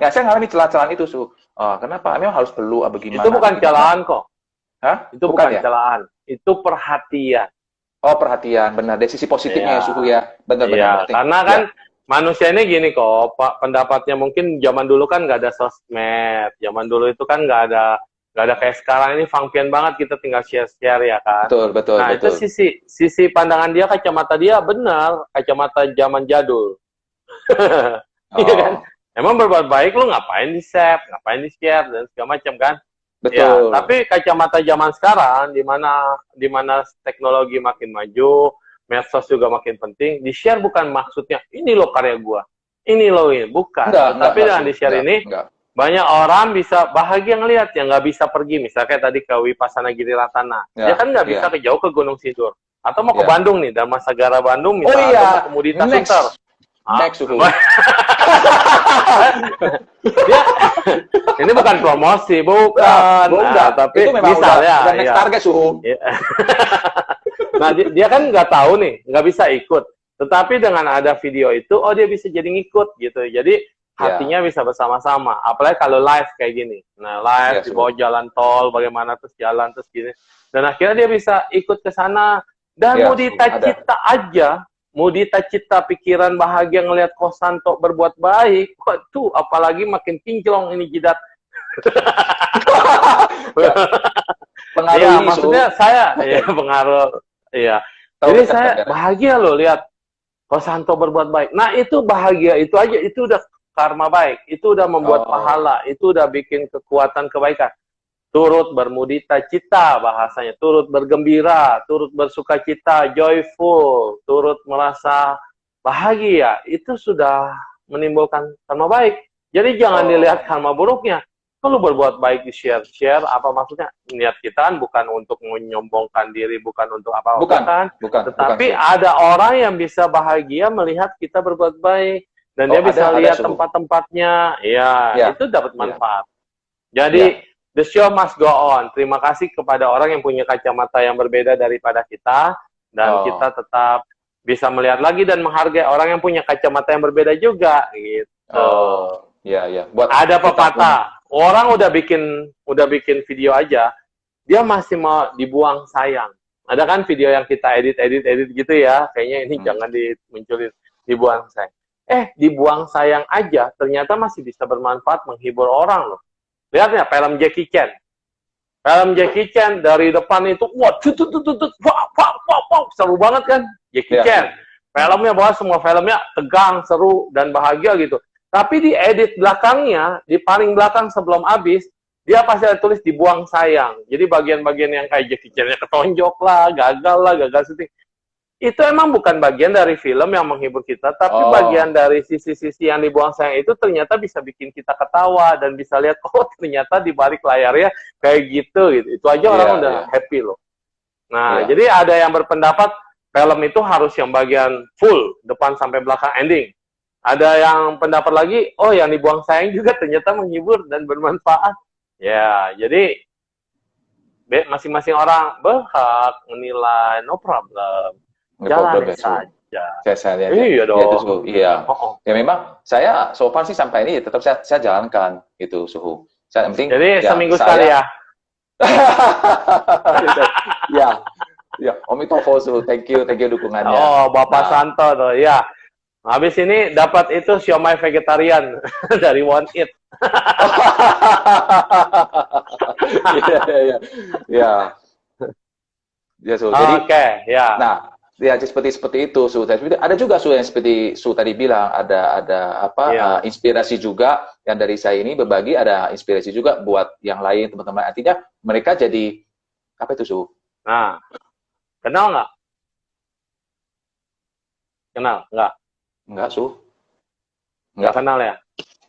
ya saya ngalamin celah-celahan itu su. Kenapa? Memang harus perlu bagaimana? Itu bukan celaan kok. Hah? Itu bukan celaan. Itu perhatian. Oh, perhatian, benar. Dari sisi positifnya ya, suhu ya, Iya, benar-benar. karena kan manusia ini gini kok, Pak, pendapatnya mungkin zaman dulu kan nggak ada sosmed, zaman dulu itu kan nggak ada kayak sekarang ini fangpian banget kita tinggal share-share ya kan. Betul. Nah itu sisi pandangan dia, kacamata dia benar, kacamata zaman jadul. Iya kan? Emang berbuat baik lu ngapain di-save, ngapain di-share dan segala macam kan? Betul. Ya, tapi kacamata zaman sekarang di mana teknologi makin maju, medsos juga makin penting, di-share bukan maksudnya ini loh karya gua. Ini loh ini, bukan. Tapi dengan di-share ini banyak orang bisa bahagia ngelihat yang nggak bisa pergi, misalnya kayak tadi ke Wipasana Giri Ratana. Dia kan nggak bisa ke jauh ke Gunung Sindur. Atau mau ke Bandung nih, Dharmasegara Bandung misalnya, atau Komoditas Sunter. Next suhu. Ini bukan promosi, bukan. Tapi itu memang misalnya udah next target suhu. Nah, dia kan nggak tahu nih, nggak bisa ikut. Tetapi dengan ada video itu, oh dia bisa jadi ngikut gitu. Jadi hatinya bisa bersama-sama. Apalagi kalau live kayak gini. Nah, live di bawah jalan tol, bagaimana terus jalan terus gini. Dan akhirnya dia bisa ikut ke sana. Dan mau cita-cita aja, mau cita-cita pikiran bahagia ngelihat Kosanto berbuat baik, waduh, apalagi makin kinclong ini jidat. Pengaruh maksudnya saya pengaruh. Iya. Jadi saya bahagia loh lihat Kosanto berbuat baik. Nah, itu bahagia itu aja, itu udah karma baik, itu udah membuat pahala, itu udah bikin kekuatan kebaikan. Turut bermudita cita bahasanya, turut bergembira, turut bersuka cita, joyful, turut merasa bahagia, itu sudah menimbulkan karma baik. Jadi jangan dilihat karma buruknya. Kalau berbuat baik di share, apa maksudnya? Niat kita kan bukan untuk menyombongkan diri, bukan untuk apa-apa bukan. Tetapi ada orang yang bisa bahagia melihat kita berbuat baik. Dan dia bisa lihat tempat-tempatnya, itu dapat manfaat. Jadi, the show must go on. Terima kasih kepada orang yang punya kacamata yang berbeda daripada kita, dan kita tetap bisa melihat lagi dan menghargai orang yang punya kacamata yang berbeda juga, gitu. Ada pepatah, orang udah bikin video aja, dia masih mau dibuang sayang. Ada kan video yang kita edit gitu ya, kayaknya ini jangan dimunculin, dibuang sayang. Dibuang sayang aja, ternyata masih bisa bermanfaat menghibur orang loh. Lihat ya, film Jackie Chan. Film Jackie Chan dari depan itu, wah, seru banget kan, Jackie Chan. Filmnya bahwa semua filmnya tegang, seru, dan bahagia gitu. Tapi di edit belakangnya, di paling belakang sebelum habis, dia pasti ada tulis dibuang sayang. Jadi bagian-bagian yang kayak Jackie Chan-nya ketonjok lah, gagal syuting. Itu emang bukan bagian dari film yang menghibur kita, tapi bagian dari sisi-sisi yang dibuang sayang itu ternyata bisa bikin kita ketawa dan bisa lihat, oh ternyata di balik layarnya kayak gitu. Itu aja orang udah happy loh. Nah, jadi ada yang berpendapat film itu harus yang bagian full, depan sampai belakang ending. Ada yang pendapat lagi, oh yang dibuang sayang juga ternyata menghibur dan bermanfaat. Ya, jadi masing-masing orang berhak menilai, no problem. Jalan saja. Saya lihat. Iya dong. Ya memang saya so far sih sampai ini tetap saya jalankan itu suhu. Saya penting. Jadi seminggu sekali ya. Ya, Om Tofo suhu. Thank you dukungannya. Oh, Bapak Santo tuh. Ya. Habis ini dapat itu siomay vegetarian dari One Eat. Ya, so, jadi Nah, ya seperti itu Su. Ada juga Su yang seperti Su tadi bilang ada inspirasi juga yang dari saya ini berbagi, ada inspirasi juga buat yang lain teman-teman. Artinya mereka jadi apa itu Su? Nah, kenal nggak? Kenal? Nggak? Enggak, Su. Nggak Enggak. kenal ya?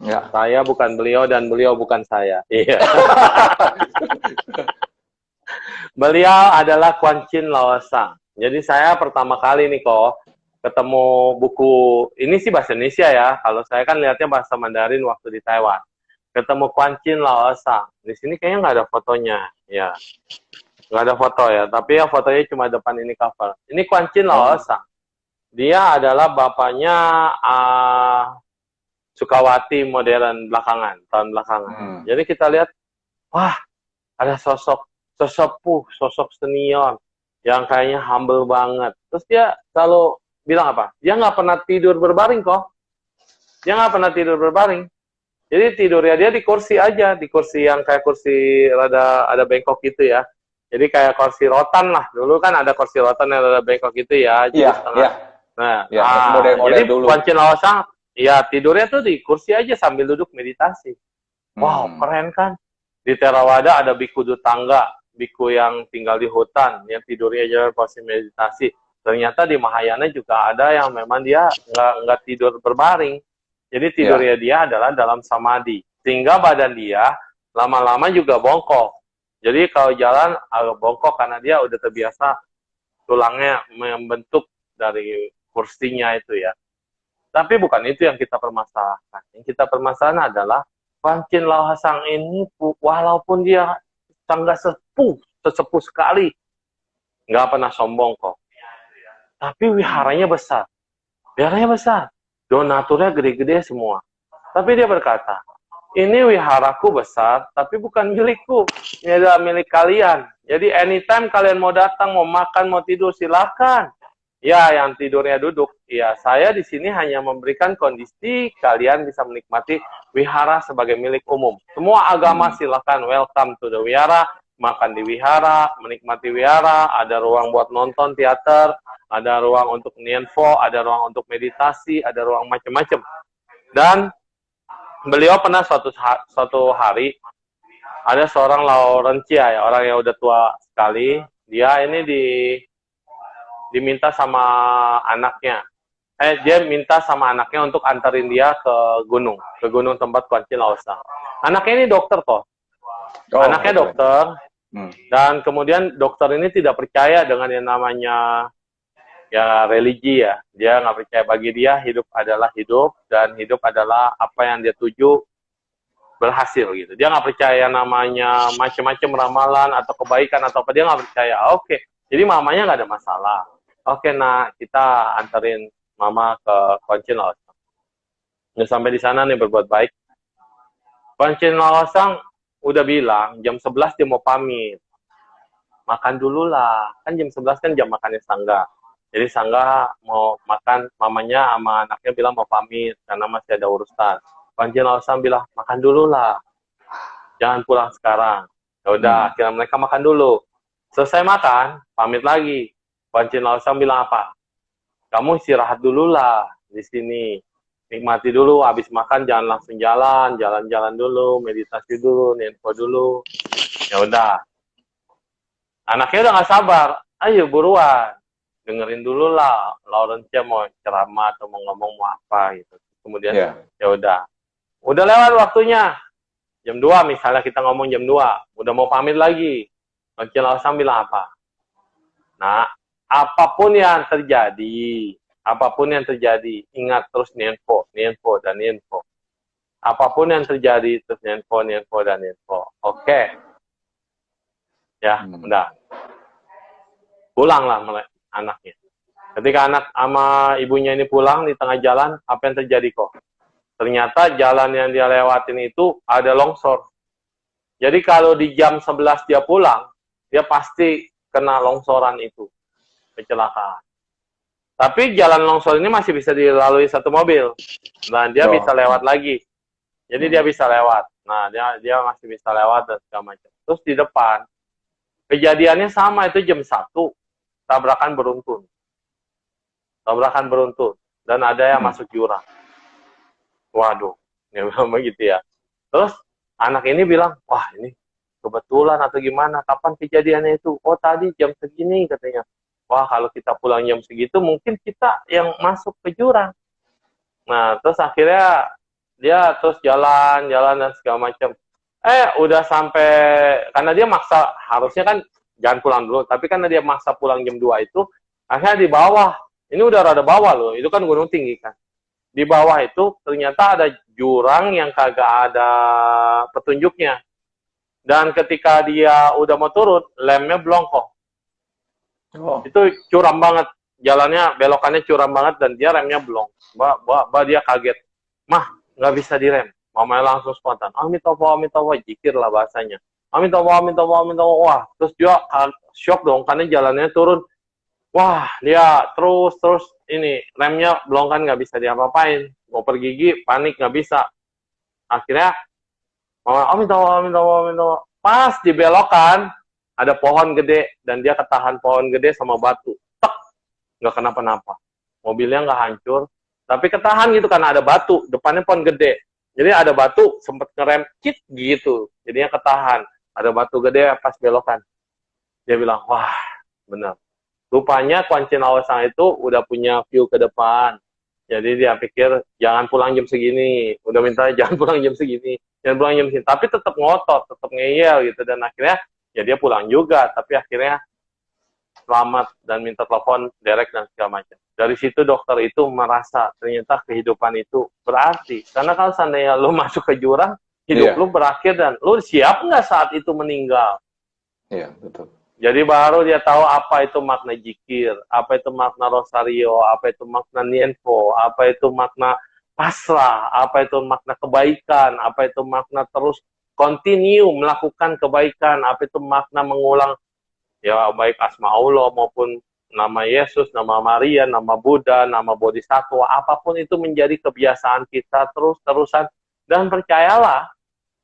Enggak. Saya bukan beliau dan beliau bukan saya. Iya. Beliau adalah Quan Chin Laosang. Jadi saya pertama kali nih kok ketemu buku, ini sih bahasa Indonesia ya. Kalau saya kan lihatnya bahasa Mandarin waktu di Taiwan. Ketemu Quan Chin Laosang. Di sini kayaknya nggak ada fotonya. Ya, nggak ada foto ya. Tapi ya fotonya cuma depan ini cover. Ini Quan Chin Oh. Laosang. Dia adalah bapaknya Sukawati modern belakangan, tahun belakangan. Jadi kita lihat, wah, ada sosok sesepuh, sosok senior yang kayaknya humble banget. Terus dia selalu bilang apa? Dia nggak pernah tidur berbaring kok. Dia nggak pernah tidur berbaring. Jadi tidurnya dia di kursi aja, di kursi yang kayak kursi ada bengkok gitu ya. Jadi kayak kursi rotan lah. Dulu kan ada kursi rotan yang ada bengkok gitu ya, jadi setengah. Nah, Model-model jadi dulu. Quan Chin Laosang, ya tidurnya tuh di kursi aja sambil duduk meditasi. Wow, keren kan? Di Theravada ada biku tangga, biku yang tinggal di hutan, yang tidurnya aja posisi meditasi. Ternyata di Mahayana juga ada yang memang dia nggak tidur berbaring. Jadi tidurnya dia adalah dalam samadhi. Sehingga badan dia lama-lama juga bongkok. Jadi kalau jalan agak bongkok karena dia udah terbiasa tulangnya membentuk dari kursinya itu ya. Tapi bukan itu yang kita permasalahkan. Yang kita permasalahan adalah Quan Chin Laosang ini walaupun dia sangat sesepuh sekali, nggak pernah sombong kok. Tapi wiharanya besar. Wiharanya besar. Donaturnya gede-gede semua. Tapi dia berkata, ini wiharaku besar, tapi bukan milikku. Ini adalah milik kalian. Jadi anytime kalian mau datang, mau makan, mau tidur, silakan. Ya, yang tidurnya duduk. Ya, saya di sini hanya memberikan kondisi kalian bisa menikmati wihara sebagai milik umum. Semua agama silakan welcome to the wihara, makan di wihara, menikmati wihara, ada ruang buat nonton teater, ada ruang untuk nianfo, ada ruang untuk meditasi, ada ruang macam-macam. Dan beliau pernah suatu hari ada seorang Laurencia ya, orang yang udah tua sekali. Dia ini diminta sama anaknya. Dia minta sama anaknya untuk antarin dia ke gunung tempat Quan Chin Laosang. Anaknya ini dokter kok. Anaknya dokter. Dan kemudian dokter ini tidak percaya dengan yang namanya ya religi ya. Dia nggak percaya, bagi dia hidup adalah hidup dan hidup adalah apa yang dia tuju berhasil gitu. Dia nggak percaya namanya macam-macam ramalan atau kebaikan atau apa, dia nggak percaya. Oke, jadi mamanya nggak ada masalah. Oke, nah kita anterin mama ke Quan Chin Laosang. Udah sampai di sana nih berbuat baik. Quan Chin Laosang udah bilang jam 11 dia mau pamit. Makan dulu lah. Kan jam 11 kan jam makannya Sangga. Jadi Sangga mau makan, mamanya sama anaknya bilang mau pamit karena masih ada urusan. Quan Chin Laosang bilang, makan dulu lah. Jangan pulang sekarang. Ya udah, akhirnya mereka makan dulu. Selesai makan, pamit lagi. Quan Chin Laosang bilang apa? Kamu istirahat dulu lah di sini. Nikmati dulu, habis makan jangan langsung jalan-jalan dulu, meditasi dulu, nianfo dulu. Ya udah. Anaknya udah nggak sabar. Ayo buruan. Dengerin dulu lah, Laurencia mau ceramah atau mau ngomong mau apa gitu. Kemudian ya udah lewat waktunya. Jam 2 misalnya kita ngomong jam 2, udah mau pamit lagi. Quan Chin Laosang bilang apa? Nah, apapun yang terjadi, ingat terus nianfo dan nianfo. Apapun yang terjadi terus nianfo dan nianfo. Oke. Ya, udah. Pulanglah anaknya. Ketika anak sama ibunya ini pulang di tengah jalan, apa yang terjadi kok? Ternyata jalan yang dia lewatin itu ada longsor. Jadi kalau di jam 11 dia pulang, dia pasti kena longsoran itu. Kecelakaan. Tapi jalan longsor ini masih bisa dilalui satu mobil. Nah, dia bisa lewat lagi. Jadi dia bisa lewat. Nah, dia masih bisa lewat dan segala macam. Terus di depan, kejadiannya sama, itu jam 1. Tabrakan beruntun. Dan ada yang masuk jurang. Waduh, ya begitu ya. Terus anak ini bilang, wah ini kebetulan atau gimana, kapan kejadiannya itu? Oh tadi jam segini katanya. Wah kalau kita pulang jam segitu mungkin kita yang masuk ke jurang. Nah terus akhirnya dia terus jalan-jalan dan segala macam. Udah sampai, karena dia maksa, harusnya kan jangan pulang dulu, tapi karena dia maksa pulang jam 2 itu, akhirnya di bawah, ini udah rada bawah loh, itu kan gunung tinggi kan. Di bawah itu ternyata ada jurang yang kagak ada petunjuknya. Dan ketika dia udah mau turun, lemnya blongkok. Oh. Itu curam banget, jalannya, belokannya curam banget, dan dia remnya blong. Dia kaget. Mah, nggak bisa direm. Mamanya langsung spontan. Amitofo, jikir lah bahasanya. Amitofo. Wah, terus dia shock dong, karena jalannya turun. Wah, dia terus ini, remnya belum kan nggak bisa diapa-apain. Mau pergi gigi, panik nggak bisa. Akhirnya, mama, amitofo. Pas dibelokan, ada pohon gede, dan dia ketahan pohon gede sama batu. Tek, nggak kenapa-napa. Mobilnya nggak hancur, tapi ketahan gitu karena ada batu, depannya pohon gede. Jadi ada batu, sempet ngerem, kit gitu. Jadinya ketahan. Ada batu gede pas belokan. Dia bilang, wah, bener. Rupanya Kuancin Awasang itu udah punya view ke depan. Jadi dia pikir, jangan pulang jam segini. Udah minta jangan pulang jam segini. Jangan pulang jam segini. Tapi tetap ngotot, tetap ngeyel gitu. Dan akhirnya, ya dia pulang juga. Tapi akhirnya, selamat dan minta telepon direct dan segala macam. Dari situ dokter itu merasa ternyata kehidupan itu berarti. Karena kalau seandainya lu masuk ke jurang, hidup lu berakhir dan lu siap nggak saat itu meninggal? Iya, betul. Jadi baru dia tahu apa itu makna jikir, apa itu makna rosario, apa itu makna nienpo, apa itu makna pasrah, apa itu makna kebaikan, apa itu makna terus continue melakukan kebaikan, apa itu makna mengulang ya baik asma Allah maupun nama Yesus, nama Maria, nama Buddha, nama Bodhisattva, apapun itu menjadi kebiasaan kita terus-terusan. Dan percayalah,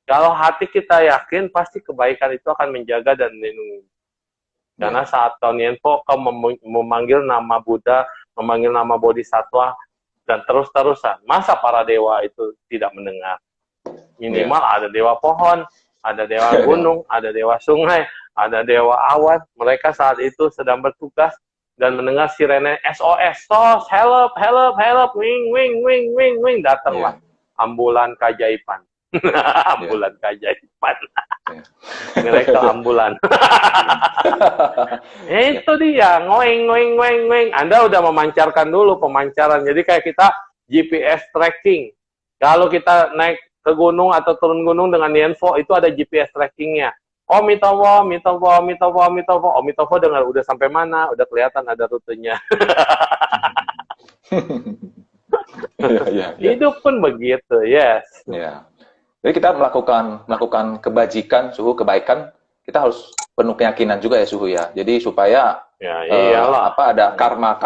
kalau hati kita yakin, pasti kebaikan itu akan menjaga dan melindungi. Karena saat kau nienpo, kau memanggil nama Buddha, memanggil nama Bodhisattva, dan terus-terusan. Masa para dewa itu tidak mendengar? Minimal ada dewa pohon, ada dewa gunung, ada dewa sungai, ada dewa awan. Mereka saat itu sedang bertugas dan mendengar sirene SOS, SOS, help, wing, datanglah ambulan keajaiban. Ambulan keajaiban. Mereka ambulan. Itu dia, ngoing. Anda udah memancarkan dulu pemancaran. Jadi kayak kita GPS tracking. Kalau kita naik ke gunung atau turun gunung dengan nienpo, itu ada GPS trackingnya. Omitowo dengar udah sampai mana, udah kelihatan ada rutenya. Hidup pun begitu, yes. Ya. Jadi kita melakukan kebajikan, suhu kebaikan, kita harus penuh keyakinan juga ya suhu ya. Jadi supaya ada karma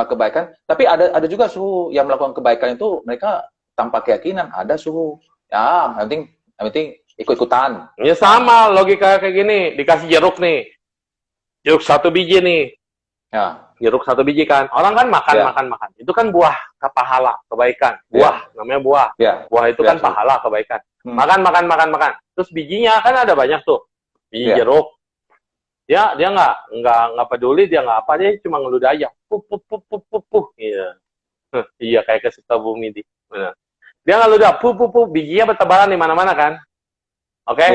kebaikan. Tapi ada juga suhu yang melakukan kebaikan itu mereka tanpa keyakinan, ada suhu. Ya, yang penting ikut-ikutan. Ya sama, logika kayak gini, dikasih jeruk nih. Jeruk 1 biji nih. Ya. Jeruk 1 biji kan. Orang kan makan. Itu kan buah pahala, kebaikan. Buah, namanya buah. Buah itu kan pahala, kebaikan. Makan. Terus bijinya kan ada banyak tuh. Biji jeruk. Dia nggak peduli, dia nggak apa, dia cuma ngeludah aja. Puh. Iya. Iya, kayak ke Sukabumi di. Benar. Dia ngeludah, bijinya bertebaran di mana-mana kan. Oke?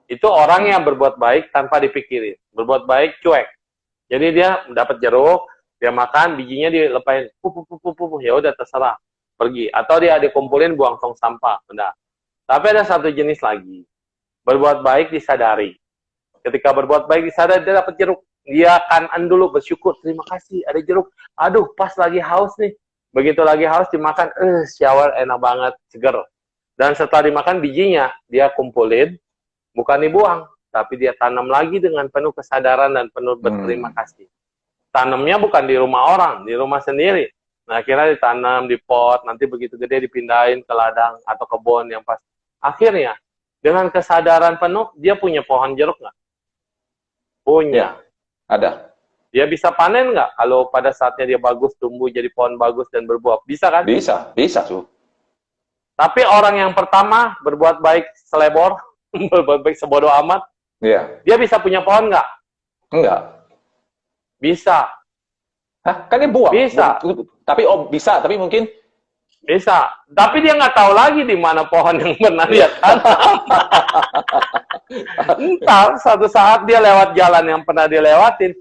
Itu orang yang berbuat baik tanpa dipikirin. Berbuat baik cuek. Jadi dia dapat jeruk, dia makan, bijinya dilepain, ya udah terserah, pergi. Atau dia dikumpulin buang tong sampah, udah. Tapi ada satu jenis lagi, berbuat baik disadari. Ketika berbuat baik disadari, dia dapat jeruk, dia kanan dulu bersyukur, terima kasih ada jeruk. Aduh, pas lagi haus nih. Begitu lagi haus dimakan, shower enak banget, seger. Dan setelah dimakan bijinya, dia kumpulin, bukan dibuang, tapi dia tanam lagi dengan penuh kesadaran dan penuh berterima kasih. Tanamnya bukan di rumah orang, di rumah sendiri. Nah, akhirnya ditanam di pot, nanti begitu gede dipindahin ke ladang atau kebun yang pas. Akhirnya, dengan kesadaran penuh, dia punya pohon jeruk nggak? Punya. Ada. Dia bisa panen nggak? Kalau pada saatnya dia bagus, tumbuh jadi pohon bagus dan berbuah. Bisa kan? Bisa tuh. Tapi orang yang pertama berbuat baik selebor, berbuat baik sebodoh amat. Iya. Dia bisa punya pohon nggak? Enggak. Bisa. Hah? Kan dia buang. Bisa. Tapi bisa, tapi mungkin Bisa. Tapi dia nggak tahu lagi di mana pohon yang pernah dia tanam. Entar satu saat dia lewat jalan yang pernah dia lewatin,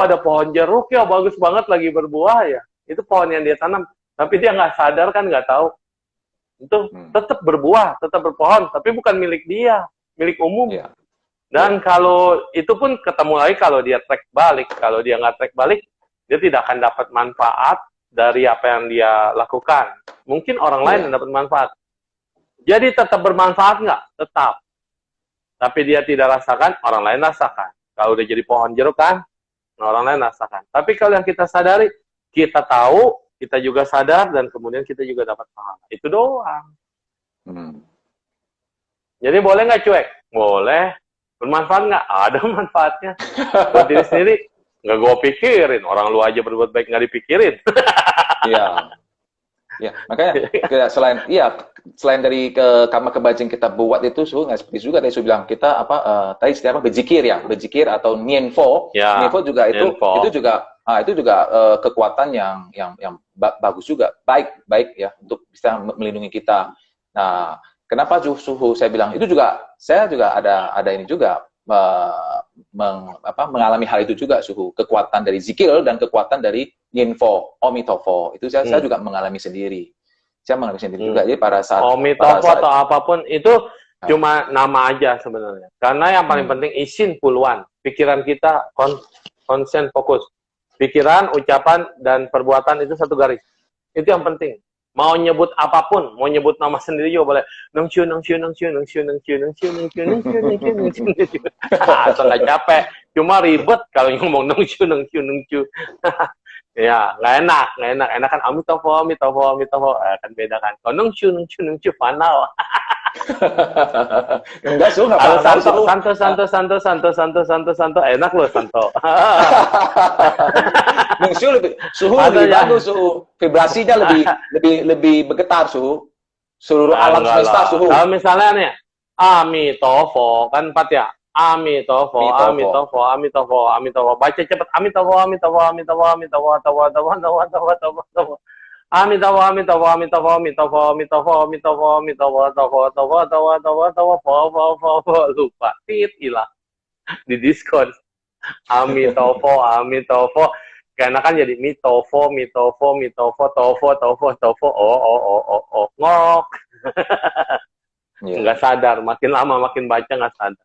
ada pohon jeruk ya, bagus banget lagi berbuah ya. Itu pohon yang dia tanam. Tapi dia nggak sadar kan, nggak tahu. Itu tetap berbuah, tetap berpohon, tapi bukan milik dia, milik umum. Iya. Dan kalau itu pun ketemu lagi kalau dia track balik. Kalau dia nggak track balik, dia tidak akan dapat manfaat dari apa yang dia lakukan. Mungkin orang lain yang dapat manfaat. Jadi tetap bermanfaat nggak? Tetap. Tapi dia tidak rasakan, orang lain rasakan. Kalau udah jadi pohon jeruk kan, orang lain rasakan. Tapi kalau yang kita sadari, kita tahu, kita juga sadar, dan kemudian kita juga dapat pahala. Itu doang. Jadi boleh nggak cuek? Boleh. Bermanfaat nggak? Ada manfaatnya. Buat diri sendiri, nggak gue pikirin. Orang lu aja berbuat baik nggak dipikirin. Iya. Ya, makanya selain dari karma kebajikan kita buat itu nggak seperti juga tadi saya bilang kita tadi setiap berzikir atau nienfo. Ya, nienfo juga itu juga kekuatan yang bagus juga, baik ya untuk bisa melindungi kita. Nah, kenapa suhu saya bilang itu juga saya juga ada ini juga mengalami hal itu juga suhu, kekuatan dari zikir dan kekuatan dari nienfo, omitofo. Itu saya juga mengalami sendiri. Saya mengalami sendiri juga. Jadi pada saat omitofo atau apapun itu cuma nama aja sebenarnya. Karena yang paling penting isin puluhan. Pikiran kita konsen fokus. Pikiran, ucapan dan perbuatan itu satu garis. Itu yang penting. Mau nyebut apapun, mau nyebut nama sendiri juga boleh. Nengciu. Atau nggak capek. Cuma ribet kalau ngomong nengciu. Ya, nggak enak. Enak kan amitofo. Kan beda kan. Kalau nengciu, panau. Enggak, nggak santo. Enak loh, santo. Suhu lebih bagus, suhu vibrasinya lebih bergetar, suhu seluruh alam semesta, suhu. Kalau misalnya nih, amitofo kan 4 ya. Amitofo. Baca cepet amitofo. Lupa, hilang di diskon. Amitofo. Karena kan jadi mitofo, tofo. Ngok. Nggak sadar, makin lama makin baca nggak sadar.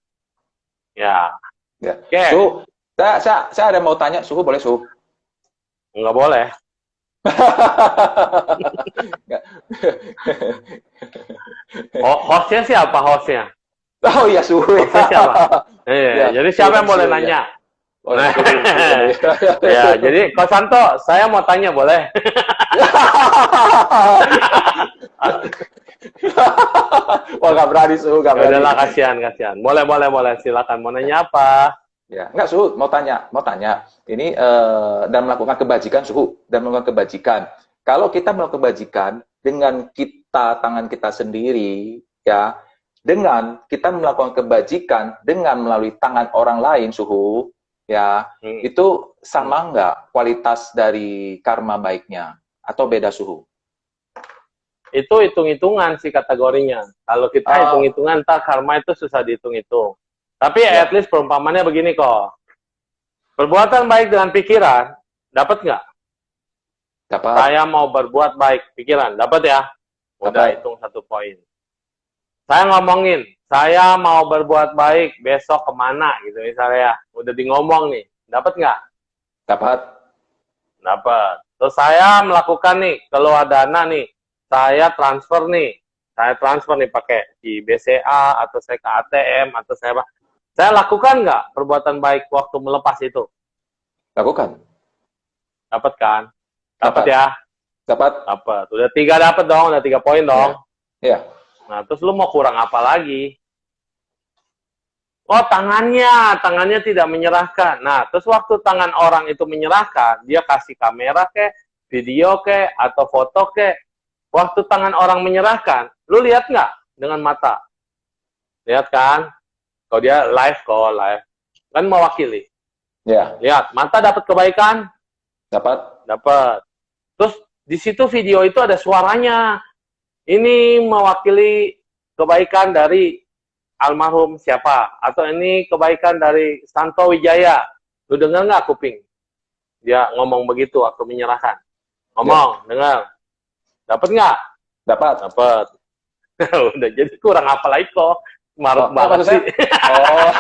Ya. Oke. Suhu, saya ada mau tanya, suhu boleh suhu? Nggak boleh. Hostnya siapa hostnya? Oh iya, suhu. Hostnya siapa? Jadi siapa yang boleh nanya? Ya, jadi Ko Santo, saya mau tanya boleh? Wah, nggak berani suhu, nggak berani. Udahlah, kasihan. Boleh, silakan. Mau nanya apa? Ya, enggak suhu, mau tanya. Ini dan melakukan kebajikan suhu dan melakukan kebajikan. Kalau kita melakukan kebajikan dengan tangan kita sendiri, ya, dengan kita melakukan kebajikan dengan melalui tangan orang lain suhu, ya, itu sama nggak kualitas dari karma baiknya atau beda suhu? Itu hitung-hitungan sih kategorinya. Kalau kita hitung-hitungan, karma itu susah dihitung-hitung. Tapi at least perumpamannya begini kok. Perbuatan baik dengan pikiran, dapat nggak? Dapat. Saya mau berbuat baik, pikiran, dapat ya? Udah hitung 1 poin. Saya ngomongin, saya mau berbuat baik, besok kemana gitu misalnya. Udah di ngomong nih, dapat nggak? Dapat. Terus saya melakukan nih, keluar dana nih, saya transfer nih pakai di BCA atau saya ke ATM atau saya lakukan nggak perbuatan baik waktu melepas itu? Lakukan. Dapat kan? Dapat ya? Dapat. Udah 3 dapat dong, udah 3 poin dong. Iya. Nah, terus lu mau kurang apa lagi? Oh, tangannya tidak menyerahkan. Nah, terus waktu tangan orang itu menyerahkan, dia kasih kamera kek, video kek, atau foto kek. Waktu tangan orang menyerahkan, lu lihat nggak dengan mata? Lihat kan? Kalau dia live kan mewakili. Ya, Lihat, mata dapat kebaikan, dapat. dapat. Terus di situ video itu ada suaranya. Ini mewakili kebaikan dari almarhum siapa? Atau ini kebaikan dari Santo Wijaya. Lu dengar nggak kuping? Dia ngomong begitu waktu menyerahkan. Ngomong, dengar. Dapat nggak? Dapat. Dapat. Udah jadi kurang apa lagi kok. Marut banget sih. Oh.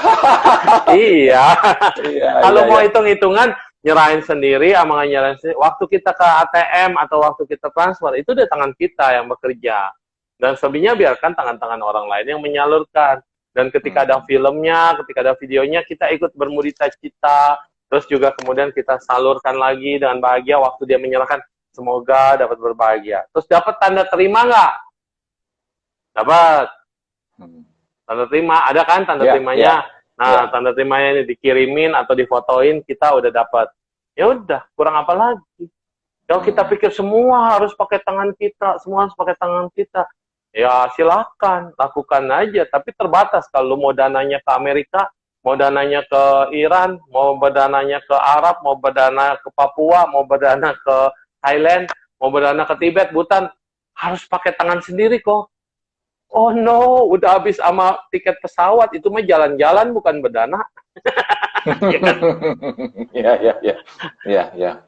Iya. Iya, Kalau iya, mau iya. hitung-hitungan, nyerahin sendiri, sama nggak nyerahin sendiri. Waktu kita ke ATM atau waktu kita transfer, itu di tangan kita yang bekerja. Dan selebihnya biarkan tangan-tangan orang lain yang menyalurkan. Dan ketika ada filmnya, ketika ada videonya, kita ikut bermudita cita. Terus juga kemudian kita salurkan lagi dengan bahagia waktu dia menyerahkan. Semoga dapat berbahagia. Terus dapat tanda terima nggak? Dapat. Tanda terima, ada kan tanda terimanya? Nah, tanda terimanya ini dikirimin atau difotoin, kita udah dapat. Ya udah, kurang apa lagi? Kalau kita pikir semua harus pakai tangan kita, semua harus pakai tangan kita, ya silakan, lakukan aja. Tapi terbatas kalau mau dananya ke Amerika, mau dananya ke Iran, mau berdananya ke Arab, mau berdana ke Papua, mau berdana ke Thailand, mau berdana ke Tibet, Butan, harus pakai tangan sendiri kok. Oh no, udah habis sama tiket pesawat, itu mah jalan-jalan bukan berdana. Ya. 1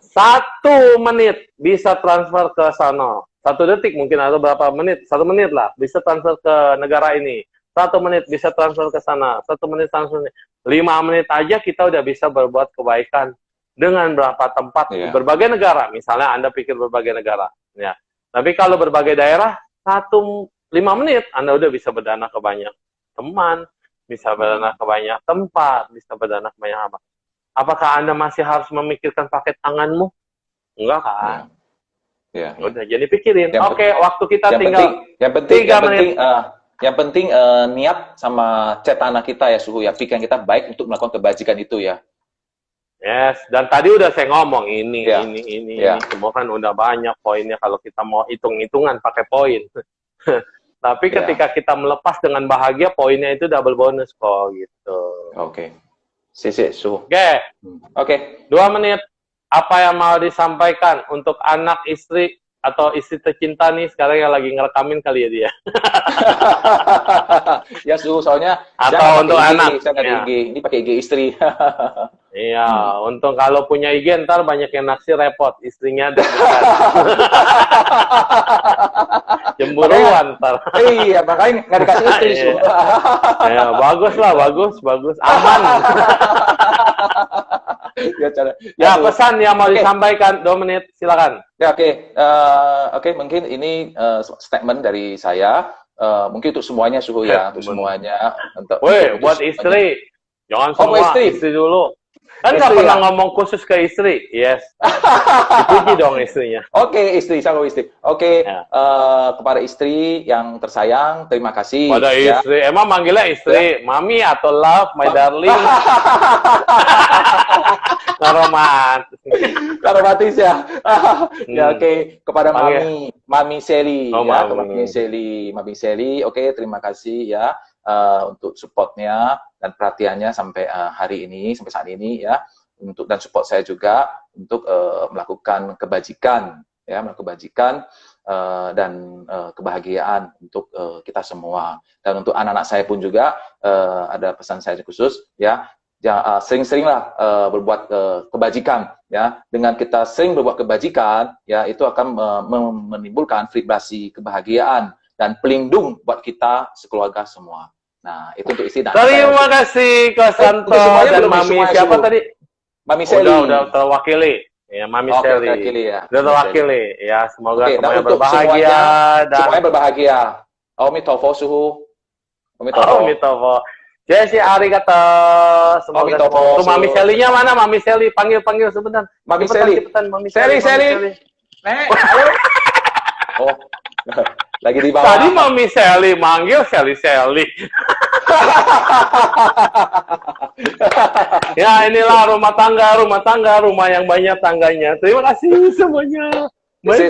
menit bisa transfer ke sana. 1 detik mungkin atau berapa menit? 1 menit lah bisa transfer ke negara ini. 1 menit bisa transfer ke sana. 1 menit transfer. 5 menit aja kita udah bisa berbuat kebaikan dengan berapa tempat di berbagai negara. Misalnya Anda pikir berbagai negara, ya. Tapi kalau berbagai daerah 5 menit, Anda udah bisa berdana ke banyak teman, bisa berdana ke banyak tempat, bisa berdana ke banyak apa. Apakah Anda masih harus memikirkan pakai tanganmu? Enggak kan? Ya. Udah, jadi pikirin. Oke, waktu kita tinggal 3 menit. Yang penting niat sama cetana kita ya, Suhu ya. Pikiran kita baik untuk melakukan kebajikan itu ya. Yes, dan tadi udah saya ngomong ini. Semua kan udah banyak poinnya kalau kita mau hitung-hitungan pakai poin. Tapi ketika kita melepas dengan bahagia, poinnya itu double bonus kok, gitu. Oke. Sisi, Su. Oke. 2 menit. Apa yang mau disampaikan untuk anak, istri, atau istri tercinta nih, sekarang yang lagi ngerekamin kali ya dia. Ya, Su, soalnya... Atau untuk anak. Ini pakai IG istri. Iya, untung kalau punya IG ntar banyak yang naksir repot, istrinya cemburuan ntar. Iya, makanya nggak dikasih istri. Ya, bagus lah, bagus, aman. Ya, pesan yang mau disampaikan 2 menit, silakan. Ya, oke, mungkin ini statement dari saya, mungkin untuk semuanya Suhu ya, untuk semuanya. Buat istri, jangan semua istri dulu. Kan nggak pernah ngomong khusus ke istri, yes. Dipuji dong istrinya. Oke, istri, sama istri. Oke, kepada istri yang tersayang, terima kasih. Pada istri, emang manggilnya istri, mami atau love, my darling. Romantis ya. Ya, oke, kepada mami Sally, mami Sally, oke, terima kasih ya. Untuk supportnya dan perhatiannya sampai hari ini, sampai saat ini ya, dan support saya juga untuk melakukan kebajikan ya, dan kebahagiaan untuk kita semua. Dan untuk anak-anak saya pun juga ada pesan saya khusus ya, sering-seringlah berbuat kebajikan ya. Dengan kita sering berbuat kebajikan ya, itu akan menimbulkan vibrasi kebahagiaan dan pelindung buat kita sekeluarga semua. Nah, itu untuk istri dan terima kasih Ko Santo dan Mami siapa tadi? Mami Sally. Udah terwakili. Ya, Mami Sally. Ya. Udah terwakili. Ya, semoga semuanya berbahagia dan semuanya berbahagia. Omitofo Suhu. Omitofo. Jesse arigato. Semoga semua. Mami Sally-nya mana? Mami Sally, panggil sebentar. Mami Sally. Mami Sally. Nek, ayo. Oh. Lagi di bawah. Tadi Mami Sally manggil Sally. Ya, inilah rumah tangga, rumah yang banyak tangganya. Terima kasih semuanya. Bye-bye.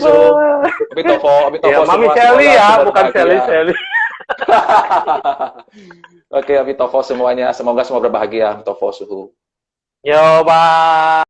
Omitofo. Ya, Mami Sally ya, bukan Sally. Oke, Abi Tofo semuanya. Semoga semua berbahagia, Tofo Suhu. Yo, bye.